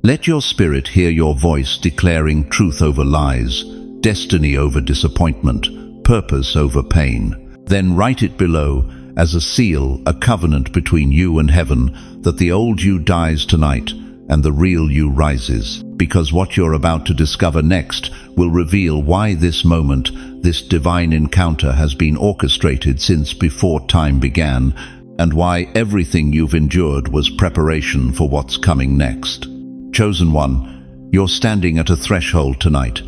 Let your spirit hear your voice declaring truth over lies, destiny over disappointment, purpose over pain. Then write it below as a seal, a covenant between you and heaven, that the old you dies tonight and the real you rises. Because what you're about to discover next will reveal why this moment, this divine encounter, has been orchestrated since before time began, and why everything you've endured was preparation for what's coming next. Chosen one, you're standing at a threshold tonight.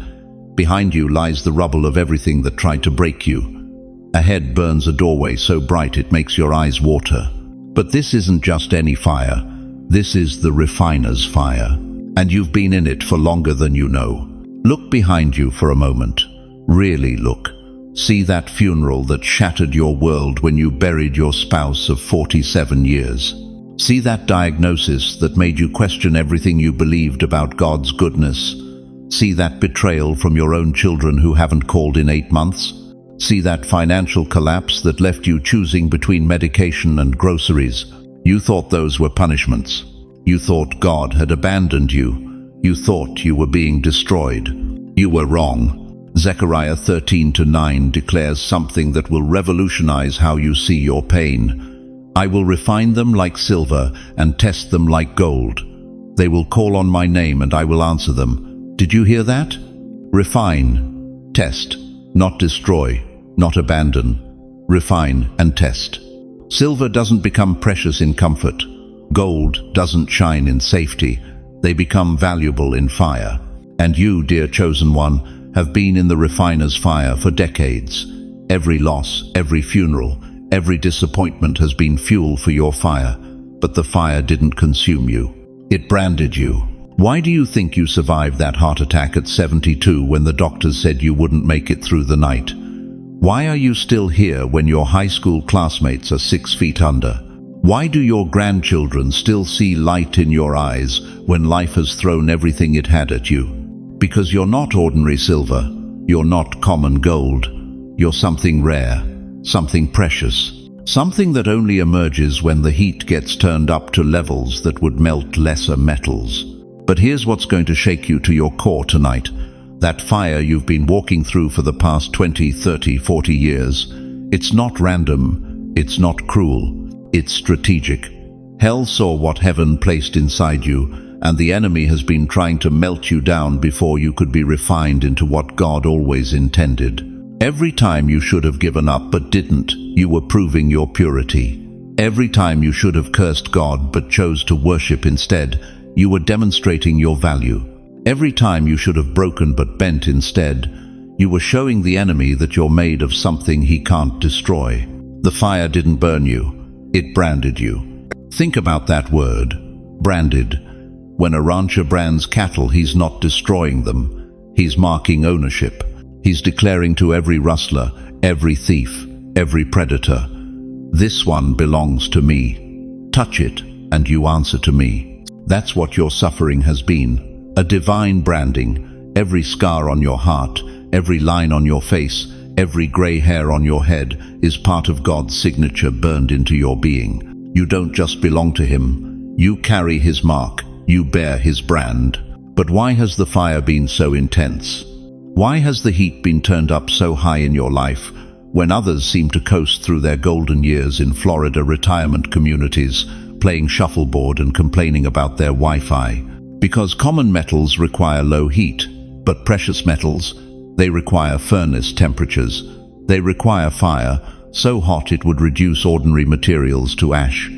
Behind you lies the rubble of everything that tried to break you. Ahead burns a doorway so bright it makes your eyes water. But this isn't just any fire. This is the refiner's fire. And you've been in it for longer than you know. Look behind you for a moment. Really look. See that funeral that shattered your world when you buried your spouse of 47 years. See that diagnosis that made you question everything you believed about God's goodness. See that betrayal from your own children who haven't called in 8 months. See that financial collapse that left you choosing between medication and groceries. You thought those were punishments. You thought God had abandoned you. You thought you were being destroyed. You were wrong. Zechariah 13:9 declares something that will revolutionize how you see your pain. I will refine them like silver and test them like gold. They will call on my name and I will answer them. Did you hear that? Refine, test, not destroy, not abandon. Refine and test. Silver doesn't become precious in comfort. Gold doesn't shine in safety. They become valuable in fire. And you, dear chosen one, have been in the refiner's fire for decades. Every loss, every funeral, every disappointment has been fuel for your fire. But the fire didn't consume you. It branded you. Why do you think you survived that heart attack at 72 when the doctors said you wouldn't make it through the night? Why are you still here when your high school classmates are 6 feet under? Why do your grandchildren still see light in your eyes when life has thrown everything it had at you? Because you're not ordinary silver. You're not common gold. You're something rare, something precious, something that only emerges when the heat gets turned up to levels that would melt lesser metals. But here's what's going to shake you to your core tonight. That fire you've been walking through for the past 20, 30, 40 years. It's not random, it's not cruel, it's strategic. Hell saw what heaven placed inside you, and the enemy has been trying to melt you down before you could be refined into what God always intended. Every time you should have given up but didn't, you were proving your purity. Every time you should have cursed God but chose to worship instead, you were demonstrating your value. Every time you should have broken but bent instead, you were showing the enemy that you're made of something he can't destroy. The fire didn't burn you, it branded you. Think about that word, branded. When a rancher brands cattle, he's not destroying them. He's marking ownership. He's declaring to every rustler, every thief, every predator, "This one belongs to me. Touch it, and you answer to me." That's what your suffering has been, a divine branding. Every scar on your heart, every line on your face, every gray hair on your head is part of God's signature burned into your being. You don't just belong to Him, you carry His mark, you bear His brand. But why has the fire been so intense? Why has the heat been turned up so high in your life when others seem to coast through their golden years in Florida retirement communities, playing shuffleboard and complaining about their Wi-Fi? Because common metals require low heat, but precious metals, they require furnace temperatures. They require fire, so hot it would reduce ordinary materials to ash.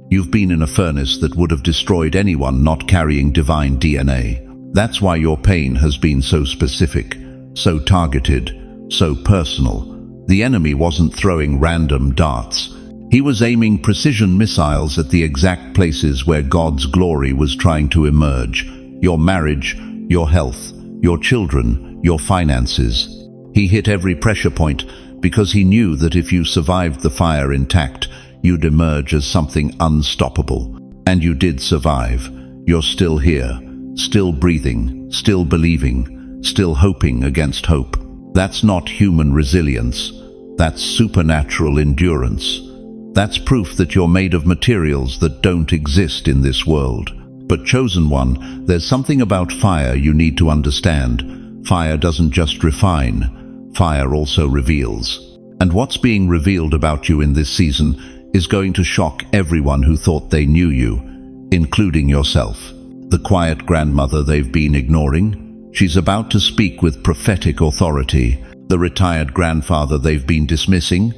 You've been in a furnace that would have destroyed anyone not carrying divine DNA. That's why your pain has been so specific, so targeted, so personal. The enemy wasn't throwing random darts. He was aiming precision missiles at the exact places where God's glory was trying to emerge. Your marriage, your health, your children, your finances. He hit every pressure point because he knew that if you survived the fire intact, you'd emerge as something unstoppable. And you did survive. You're still here, still breathing, still believing, still hoping against hope. That's not human resilience. That's supernatural endurance. That's proof that you're made of materials that don't exist in this world. But chosen one, there's something about fire you need to understand. Fire doesn't just refine, fire also reveals. And what's being revealed about you in this season is going to shock everyone who thought they knew you, including yourself. The quiet grandmother they've been ignoring, she's about to speak with prophetic authority. The retired grandfather they've been dismissing,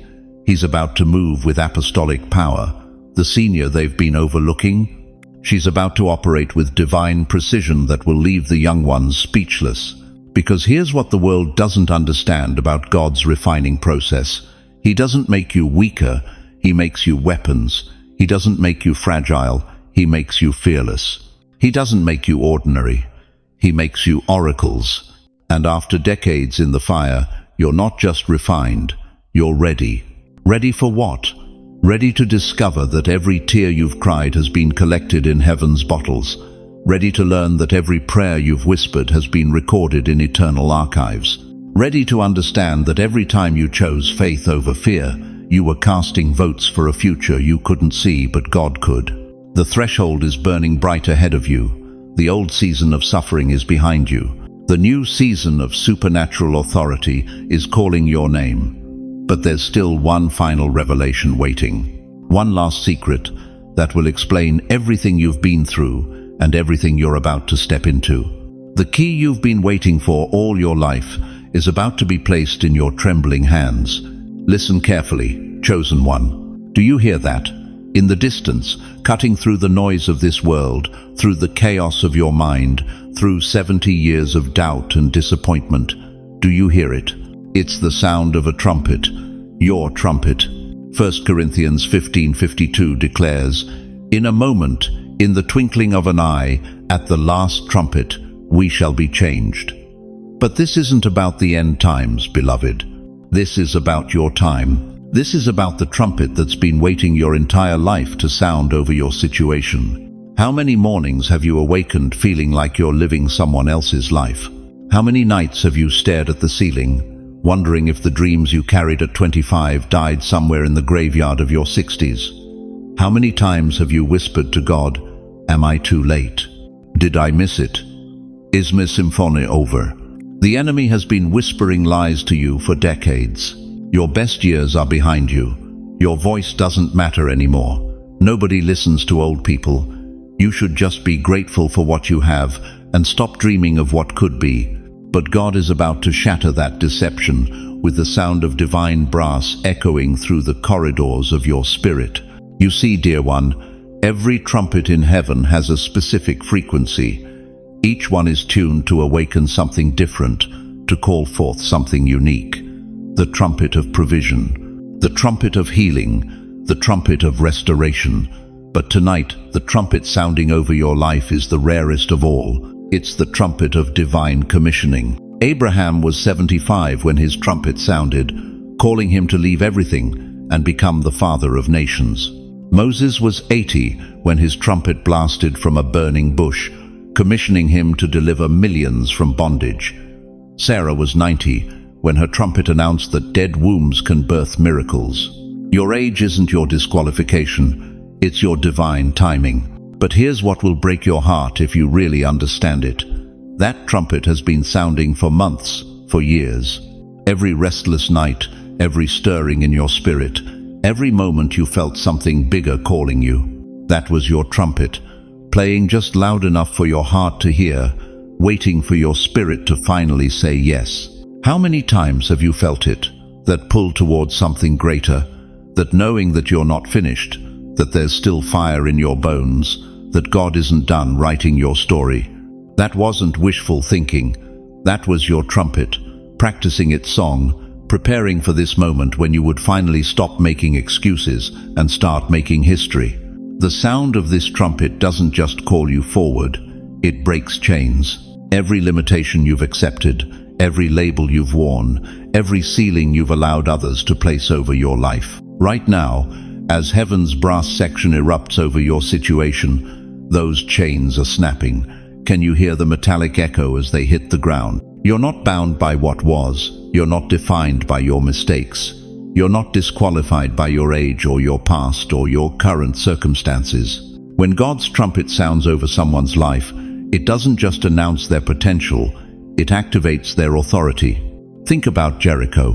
he's about to move with apostolic power. The senior they've been overlooking, she's about to operate with divine precision that will leave the young ones speechless. Because here's what the world doesn't understand about God's refining process. He doesn't make you weaker, He makes you weapons. He doesn't make you fragile, He makes you fearless. He doesn't make you ordinary, He makes you oracles. And after decades in the fire, you're not just refined, you're ready. Ready for what? Ready to discover that every tear you've cried has been collected in heaven's bottles. Ready to learn that every prayer you've whispered has been recorded in eternal archives. Ready to understand that every time you chose faith over fear, you were casting votes for a future you couldn't see but God could. The threshold is burning bright ahead of you. The old season of suffering is behind you. The new season of supernatural authority is calling your name. But there's still one final revelation waiting. One last secret that will explain everything you've been through and everything you're about to step into. The key you've been waiting for all your life is about to be placed in your trembling hands. Listen carefully, chosen one. Do you hear that? In the distance, cutting through the noise of this world, through the chaos of your mind, through 70 years of doubt and disappointment, do you hear it? It's the sound of a trumpet, your trumpet. 1 Corinthians 15:52 declares, "In a moment, in the twinkling of an eye, at the last trumpet, we shall be changed." But this isn't about the end times, beloved. This is about your time. This is about the trumpet that's been waiting your entire life to sound over your situation. How many mornings have you awakened feeling like you're living someone else's life? How many nights have you stared at the ceiling, wondering if the dreams you carried at 25 died somewhere in the graveyard of your 60s? How many times have you whispered to God, "Am I too late? Did I miss it? Is my symphony over?" The enemy has been whispering lies to you for decades. Your best years are behind you. Your voice doesn't matter anymore. Nobody listens to old people. You should just be grateful for what you have and stop dreaming of what could be. But God is about to shatter that deception with the sound of divine brass echoing through the corridors of your spirit. You see, dear one, every trumpet in heaven has a specific frequency. Each one is tuned to awaken something different, to call forth something unique. The trumpet of provision, the trumpet of healing, the trumpet of restoration. But tonight, the trumpet sounding over your life is the rarest of all. It's the trumpet of divine commissioning. Abraham was 75 when his trumpet sounded, calling him to leave everything and become the father of nations. Moses was 80 when his trumpet blasted from a burning bush, commissioning him to deliver millions from bondage. Sarah was 90 when her trumpet announced that dead wombs can birth miracles. Your age isn't your disqualification, it's your divine timing. But here's what will break your heart if you really understand it. That trumpet has been sounding for months, for years. Every restless night, every stirring in your spirit, every moment you felt something bigger calling you. That was your trumpet, playing just loud enough for your heart to hear, waiting for your spirit to finally say yes. How many times have you felt it, that pull towards something greater, that knowing that you're not finished, that there's still fire in your bones, that God isn't done writing your story? That wasn't wishful thinking. That was your trumpet, practicing its song, preparing for this moment when you would finally stop making excuses and start making history. The sound of this trumpet doesn't just call you forward, it breaks chains. Every limitation you've accepted, every label you've worn, every ceiling you've allowed others to place over your life. Right now, as heaven's brass section erupts over your situation, those chains are snapping. Can you hear the metallic echo as they hit the ground? You're not bound by what was. You're not defined by your mistakes. You're not disqualified by your age or your past or your current circumstances. When God's trumpet sounds over someone's life, it doesn't just announce their potential, it activates their authority. Think about Jericho.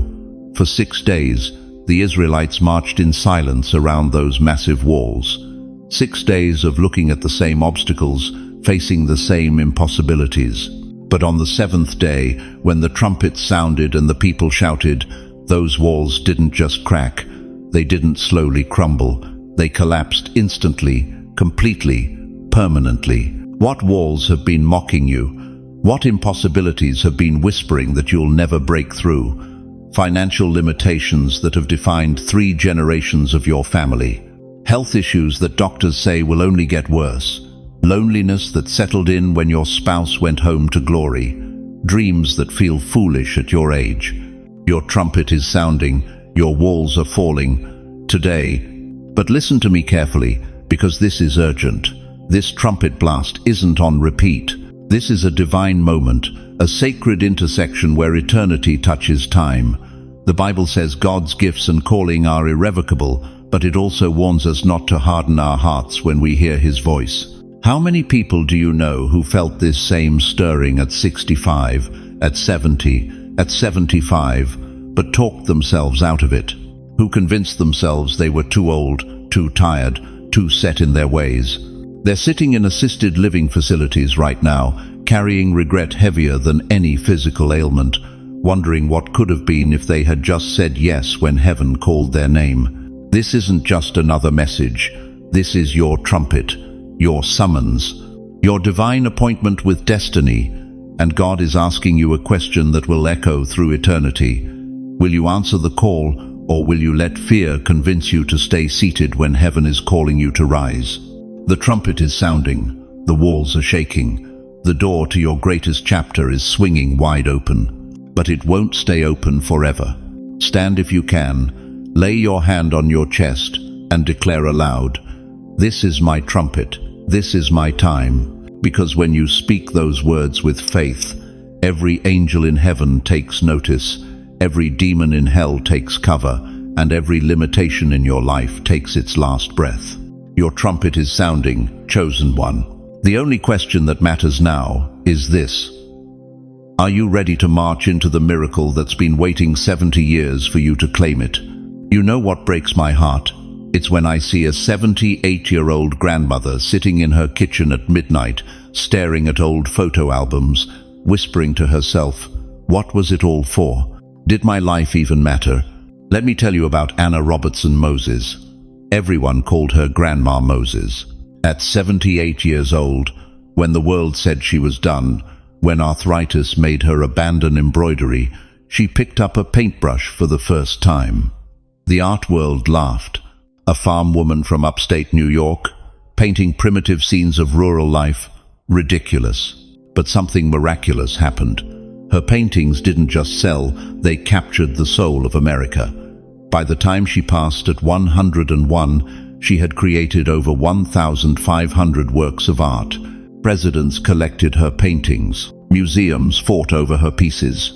For 6 days, the Israelites marched in silence around those massive walls. 6 days of looking at the same obstacles, facing the same impossibilities. But on the 7th day, when the trumpets sounded and the people shouted, those walls didn't just crack. They didn't slowly crumble. They collapsed instantly, completely, permanently. What walls have been mocking you? What impossibilities have been whispering that you'll never break through? Financial limitations that have defined 3 generations of your family. Health issues that doctors say will only get worse. Loneliness that settled in when your spouse went home to glory. Dreams that feel foolish at your age. Your trumpet is sounding. Your walls are falling. Today. But listen to me carefully, because this is urgent. This trumpet blast isn't on repeat. This is a divine moment, a sacred intersection where eternity touches time. The Bible says God's gifts and calling are irrevocable, but it also warns us not to harden our hearts when we hear His voice. How many people do you know who felt this same stirring at 65, at 70, at 75, but talked themselves out of it? Who convinced themselves they were too old, too tired, too set in their ways? They're sitting in assisted living facilities right now, carrying regret heavier than any physical ailment, wondering what could have been if they had just said yes when heaven called their name. This isn't just another message. This is your trumpet, your summons, your divine appointment with destiny, and God is asking you a question that will echo through eternity. Will you answer the call, or will you let fear convince you to stay seated when heaven is calling you to rise? The trumpet is sounding, the walls are shaking, the door to your greatest chapter is swinging wide open, but it won't stay open forever. Stand if you can, lay your hand on your chest, and declare aloud, "This is my trumpet, this is my time," because when you speak those words with faith, every angel in heaven takes notice, every demon in hell takes cover, and every limitation in your life takes its last breath. Your trumpet is sounding, chosen one. The only question that matters now is this: Are you ready to march into the miracle that's been waiting 70 years for you to claim it? You know what breaks my heart? It's when I see a 78-year-old grandmother sitting in her kitchen at midnight, staring at old photo albums, whispering to herself, "What was it all for? Did my life even matter?" Let me tell you about Anna Robertson Moses. Everyone called her Grandma Moses. At 78 years old, when the world said she was done, when arthritis made her abandon embroidery, she picked up a paintbrush for the first time. The art world laughed. A farm woman from upstate New York, painting primitive scenes of rural life, ridiculous. But something miraculous happened. Her paintings didn't just sell, they captured the soul of America. By the time she passed at 101, she had created over 1,500 works of art. Presidents collected her paintings. Museums fought over her pieces.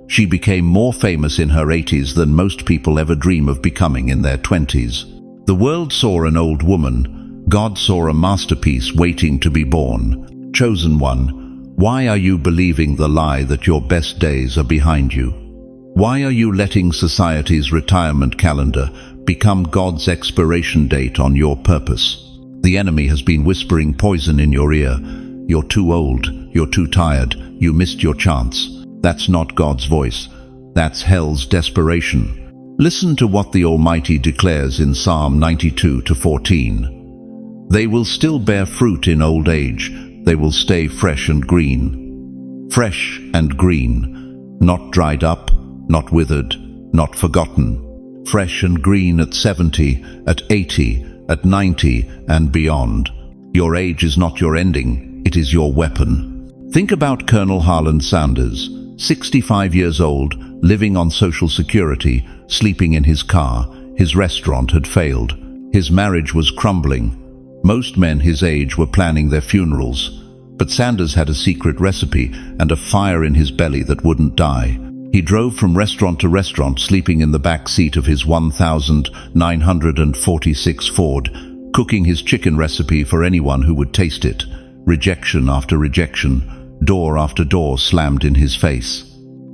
She became more famous in her 80s than most people ever dream of becoming in their 20s. The world saw an old woman. God saw a masterpiece waiting to be born. Chosen one, why are you believing the lie that your best days are behind you? Why are you letting society's retirement calendar become God's expiration date on your purpose? The enemy has been whispering poison in your ear. You're too old, you're too tired, you missed your chance. That's not God's voice. That's hell's desperation. Listen to what the Almighty declares in Psalm 92:14. They will still bear fruit in old age. They will stay fresh and green. Fresh and green. Not dried up, not withered, not forgotten. Fresh and green at 70, at 80, at 90, and beyond. Your age is not your ending, it is your weapon. Think about Colonel Harlan Sanders, 65 years old, living on Social Security, sleeping in his car. His restaurant had failed. His marriage was crumbling. Most men his age were planning their funerals. But Sanders had a secret recipe and a fire in his belly that wouldn't die. He drove from restaurant to restaurant, sleeping in the back seat of his 1946 Ford, cooking his chicken recipe for anyone who would taste it. Rejection after rejection, door after door slammed in his face.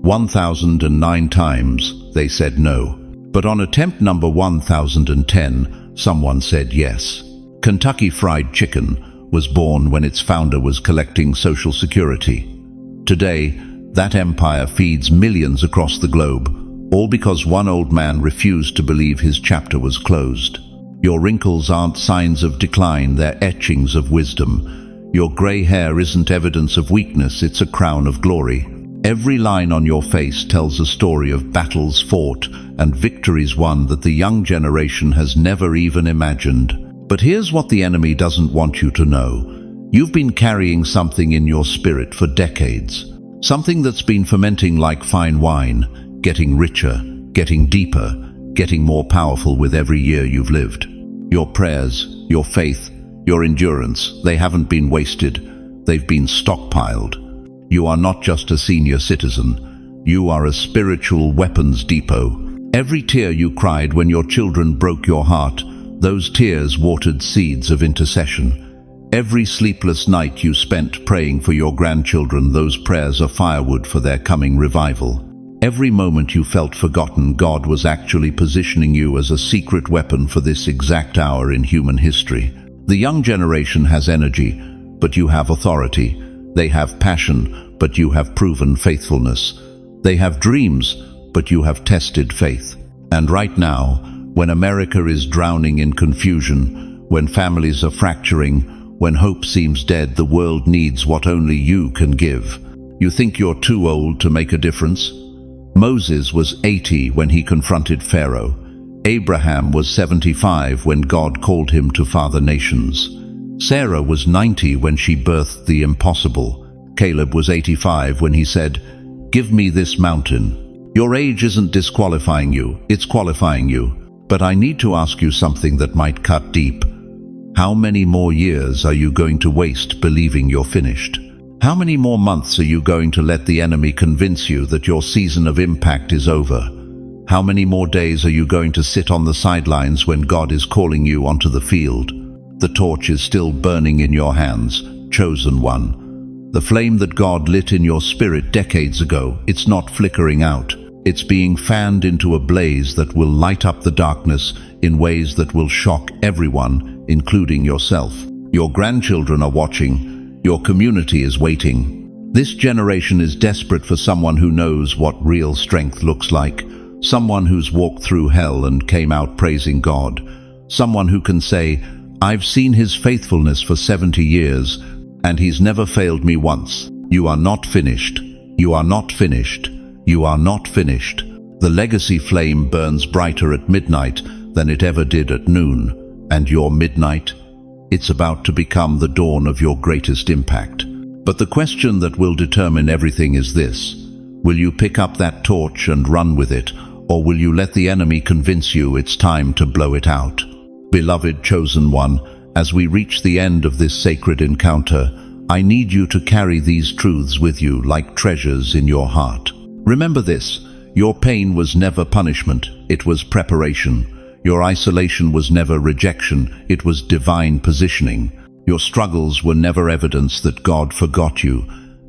1,009 times they said no. But on attempt number 1,010, someone said yes. Kentucky Fried Chicken was born when its founder was collecting Social Security. Today, that empire feeds millions across the globe, all because one old man refused to believe his chapter was closed. Your wrinkles aren't signs of decline, they're etchings of wisdom. Your grey hair isn't evidence of weakness, it's a crown of glory. Every line on your face tells a story of battles fought and victories won that the young generation has never even imagined. But here's what the enemy doesn't want you to know. You've been carrying something in your spirit for decades. Something that's been fermenting like fine wine, getting richer, getting deeper, getting more powerful with every year you've lived. Your prayers, your faith, your endurance, they haven't been wasted. They've been stockpiled. You are not just a senior citizen. You are a spiritual weapons depot. Every tear you cried when your children broke your heart, those tears watered seeds of intercession. Every sleepless night you spent praying for your grandchildren, those prayers are firewood for their coming revival. Every moment you felt forgotten, God was actually positioning you as a secret weapon for this exact hour in human history. The young generation has energy, but you have authority. They have passion, but you have proven faithfulness. They have dreams, but you have tested faith. And right now, when America is drowning in confusion, when families are fracturing, when hope seems dead, the world needs what only you can give. You think you're too old to make a difference? Moses was 80 when he confronted Pharaoh. Abraham was 75 when God called him to father nations. Sarah was 90 when she birthed the impossible. Caleb was 85 when he said, "Give me this mountain." Your age isn't disqualifying you, it's qualifying you. But I need to ask you something that might cut deep. How many more years are you going to waste believing you're finished? How many more months are you going to let the enemy convince you that your season of impact is over? How many more days are you going to sit on the sidelines when God is calling you onto the field? The torch is still burning in your hands, chosen one. The flame that God lit in your spirit decades ago, it's not flickering out. It's being fanned into a blaze that will light up the darkness in ways that will shock everyone, including yourself. Your grandchildren are watching. Your community is waiting. This generation is desperate for someone who knows what real strength looks like. Someone who's walked through hell and came out praising God. Someone who can say, "I've seen his faithfulness for 70 years, and he's never failed me once." You are not finished. You are not finished. You are not finished. The legacy flame burns brighter at midnight than it ever did at noon. And your midnight? It's about to become the dawn of your greatest impact. But the question that will determine everything is this: will you pick up that torch and run with it, or will you let the enemy convince you it's time to blow it out? Beloved chosen one, as we reach the end of this sacred encounter, I need you to carry these truths with you like treasures in your heart. Remember this: your pain was never punishment, it was preparation. Your isolation was never rejection, it was divine positioning. Your struggles were never evidence that God forgot you.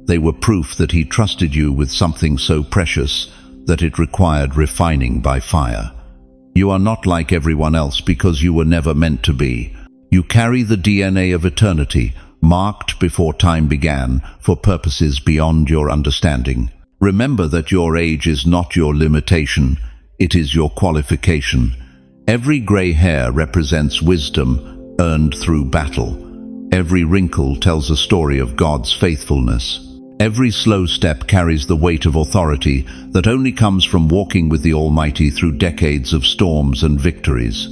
They were proof that He trusted you with something so precious that it required refining by fire. You are not like everyone else because you were never meant to be. You carry the DNA of eternity, marked before time began, for purposes beyond your understanding. Remember that your age is not your limitation, it is your qualification. Every gray hair represents wisdom earned through battle. Every wrinkle tells a story of God's faithfulness. Every slow step carries the weight of authority that only comes from walking with the Almighty through decades of storms and victories.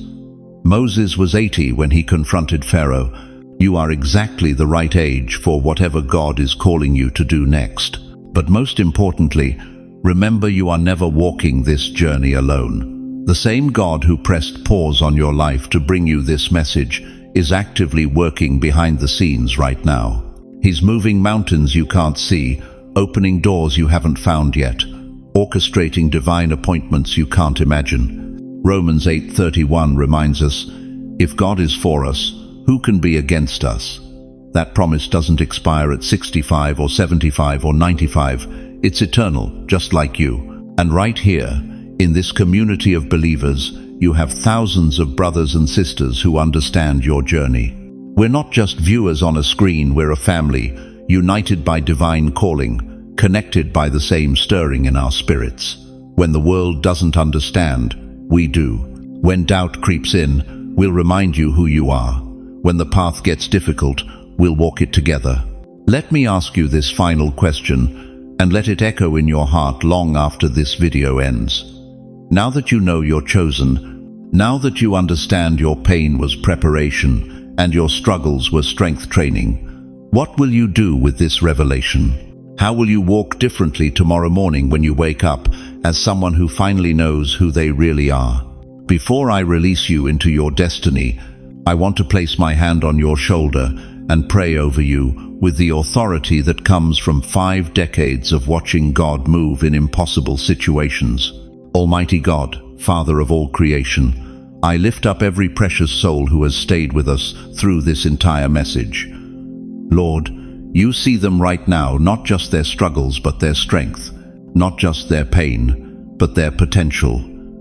Moses was 80 when he confronted Pharaoh. You are exactly the right age for whatever God is calling you to do next. But most importantly, remember you are never walking this journey alone. The same God who pressed pause on your life to bring you this message is actively working behind the scenes right now. He's moving mountains you can't see, opening doors you haven't found yet, orchestrating divine appointments you can't imagine. Romans 8:31 reminds us, if God is for us, who can be against us? That promise doesn't expire at 65 or 75 or 95. It's eternal, just like you. And right here, in this community of believers, you have thousands of brothers and sisters who understand your journey. We're not just viewers on a screen, we're a family, united by divine calling, connected by the same stirring in our spirits. When the world doesn't understand, we do. When doubt creeps in, we'll remind you who you are. When the path gets difficult, we'll walk it together. Let me ask you this final question, and let it echo in your heart long after this video ends. Now that you know you're chosen, now that you understand your pain was preparation and your struggles were strength training, what will you do with this revelation? How will you walk differently tomorrow morning when you wake up as someone who finally knows who they really are? Before I release you into your destiny, I want to place my hand on your shoulder and pray over you with the authority that comes from 5 decades of watching God move in impossible situations. Almighty God, Father of all creation, I lift up every precious soul who has stayed with us through this entire message. Lord, you see them right now, not just their struggles but their strength, not just their pain but their potential,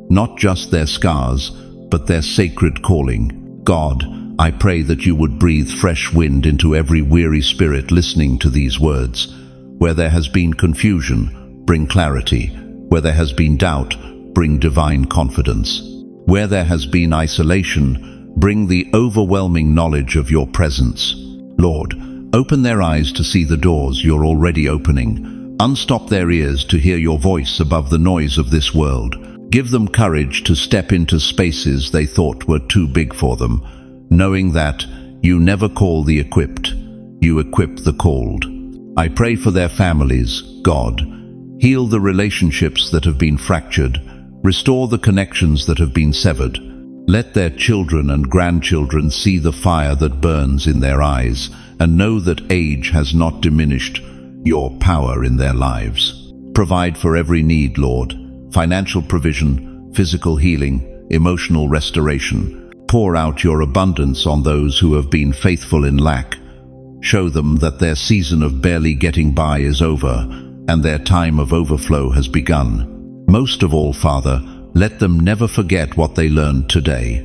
not just their scars but their sacred calling. God, I pray that you would breathe fresh wind into every weary spirit listening to these words. Where there has been confusion, bring clarity. Where there has been doubt, bring divine confidence. Where there has been isolation, bring the overwhelming knowledge of your presence. Lord, open their eyes to see the doors you're already opening. Unstop their ears to hear your voice above the noise of this world. Give them courage to step into spaces they thought were too big for them, knowing that you never call the equipped, you equip the called. I pray for their families, God. Heal the relationships that have been fractured. Restore the connections that have been severed. Let their children and grandchildren see the fire that burns in their eyes and know that age has not diminished your power in their lives. Provide for every need, Lord. Financial provision, physical healing, emotional restoration. Pour out your abundance on those who have been faithful in lack. Show them that their season of barely getting by is over, and their time of overflow has begun. Most of all, Father, let them never forget what they learned today.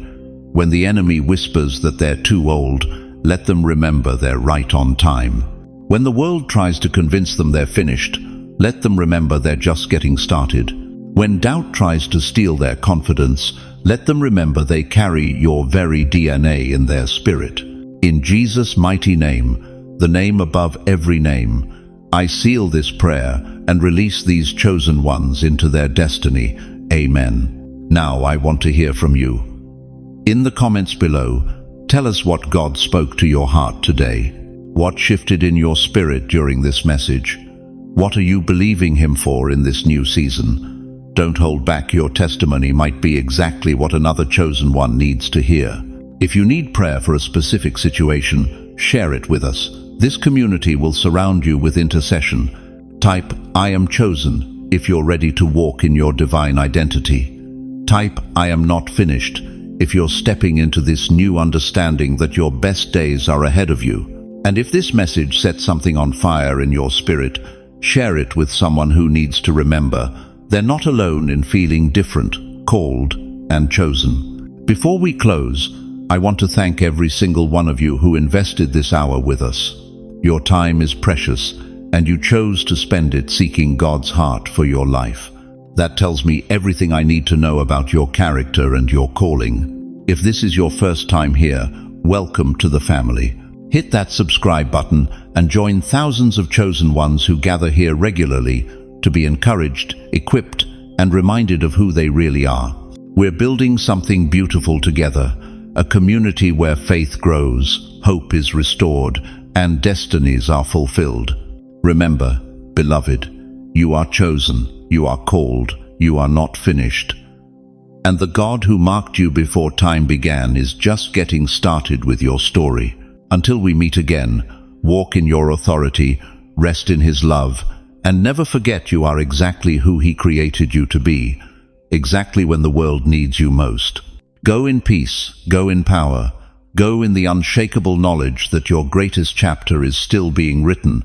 When the enemy whispers that they're too old, let them remember they're right on time. When the world tries to convince them they're finished, let them remember they're just getting started. When doubt tries to steal their confidence, let them remember they carry your very DNA in their spirit. In Jesus' mighty name, the name above every name, I seal this prayer and release these chosen ones into their destiny. Amen. Now I want to hear from you. In the comments below, tell us what God spoke to your heart today. What shifted in your spirit during this message? What are you believing Him for in this new season? Don't hold back. Your testimony might be exactly what another chosen one needs to hear. If you need prayer for a specific situation, share it with us. This community will surround you with intercession. Type, "I am chosen," if you're ready to walk in your divine identity. Type, "I am not finished," if you're stepping into this new understanding that your best days are ahead of you. And if this message sets something on fire in your spirit, share it with someone who needs to remember they're not alone in feeling different, called, and chosen. Before we close, I want to thank every single one of you who invested this hour with us. Your time is precious, and you chose to spend it seeking God's heart for your life. That tells me everything I need to know about your character and your calling. If this is your first time here, welcome to the family. Hit that subscribe button and join thousands of chosen ones who gather here regularly to be encouraged, equipped, and reminded of who they really are. We're building something beautiful together, a community where faith grows, hope is restored, and destinies are fulfilled. Remember, beloved, you are chosen, you are called, you are not finished. And the God who marked you before time began is just getting started with your story. Until we meet again, walk in your authority, rest in His love, and never forget you are exactly who He created you to be, exactly when the world needs you most. Go in peace, go in power, go in the unshakable knowledge that your greatest chapter is still being written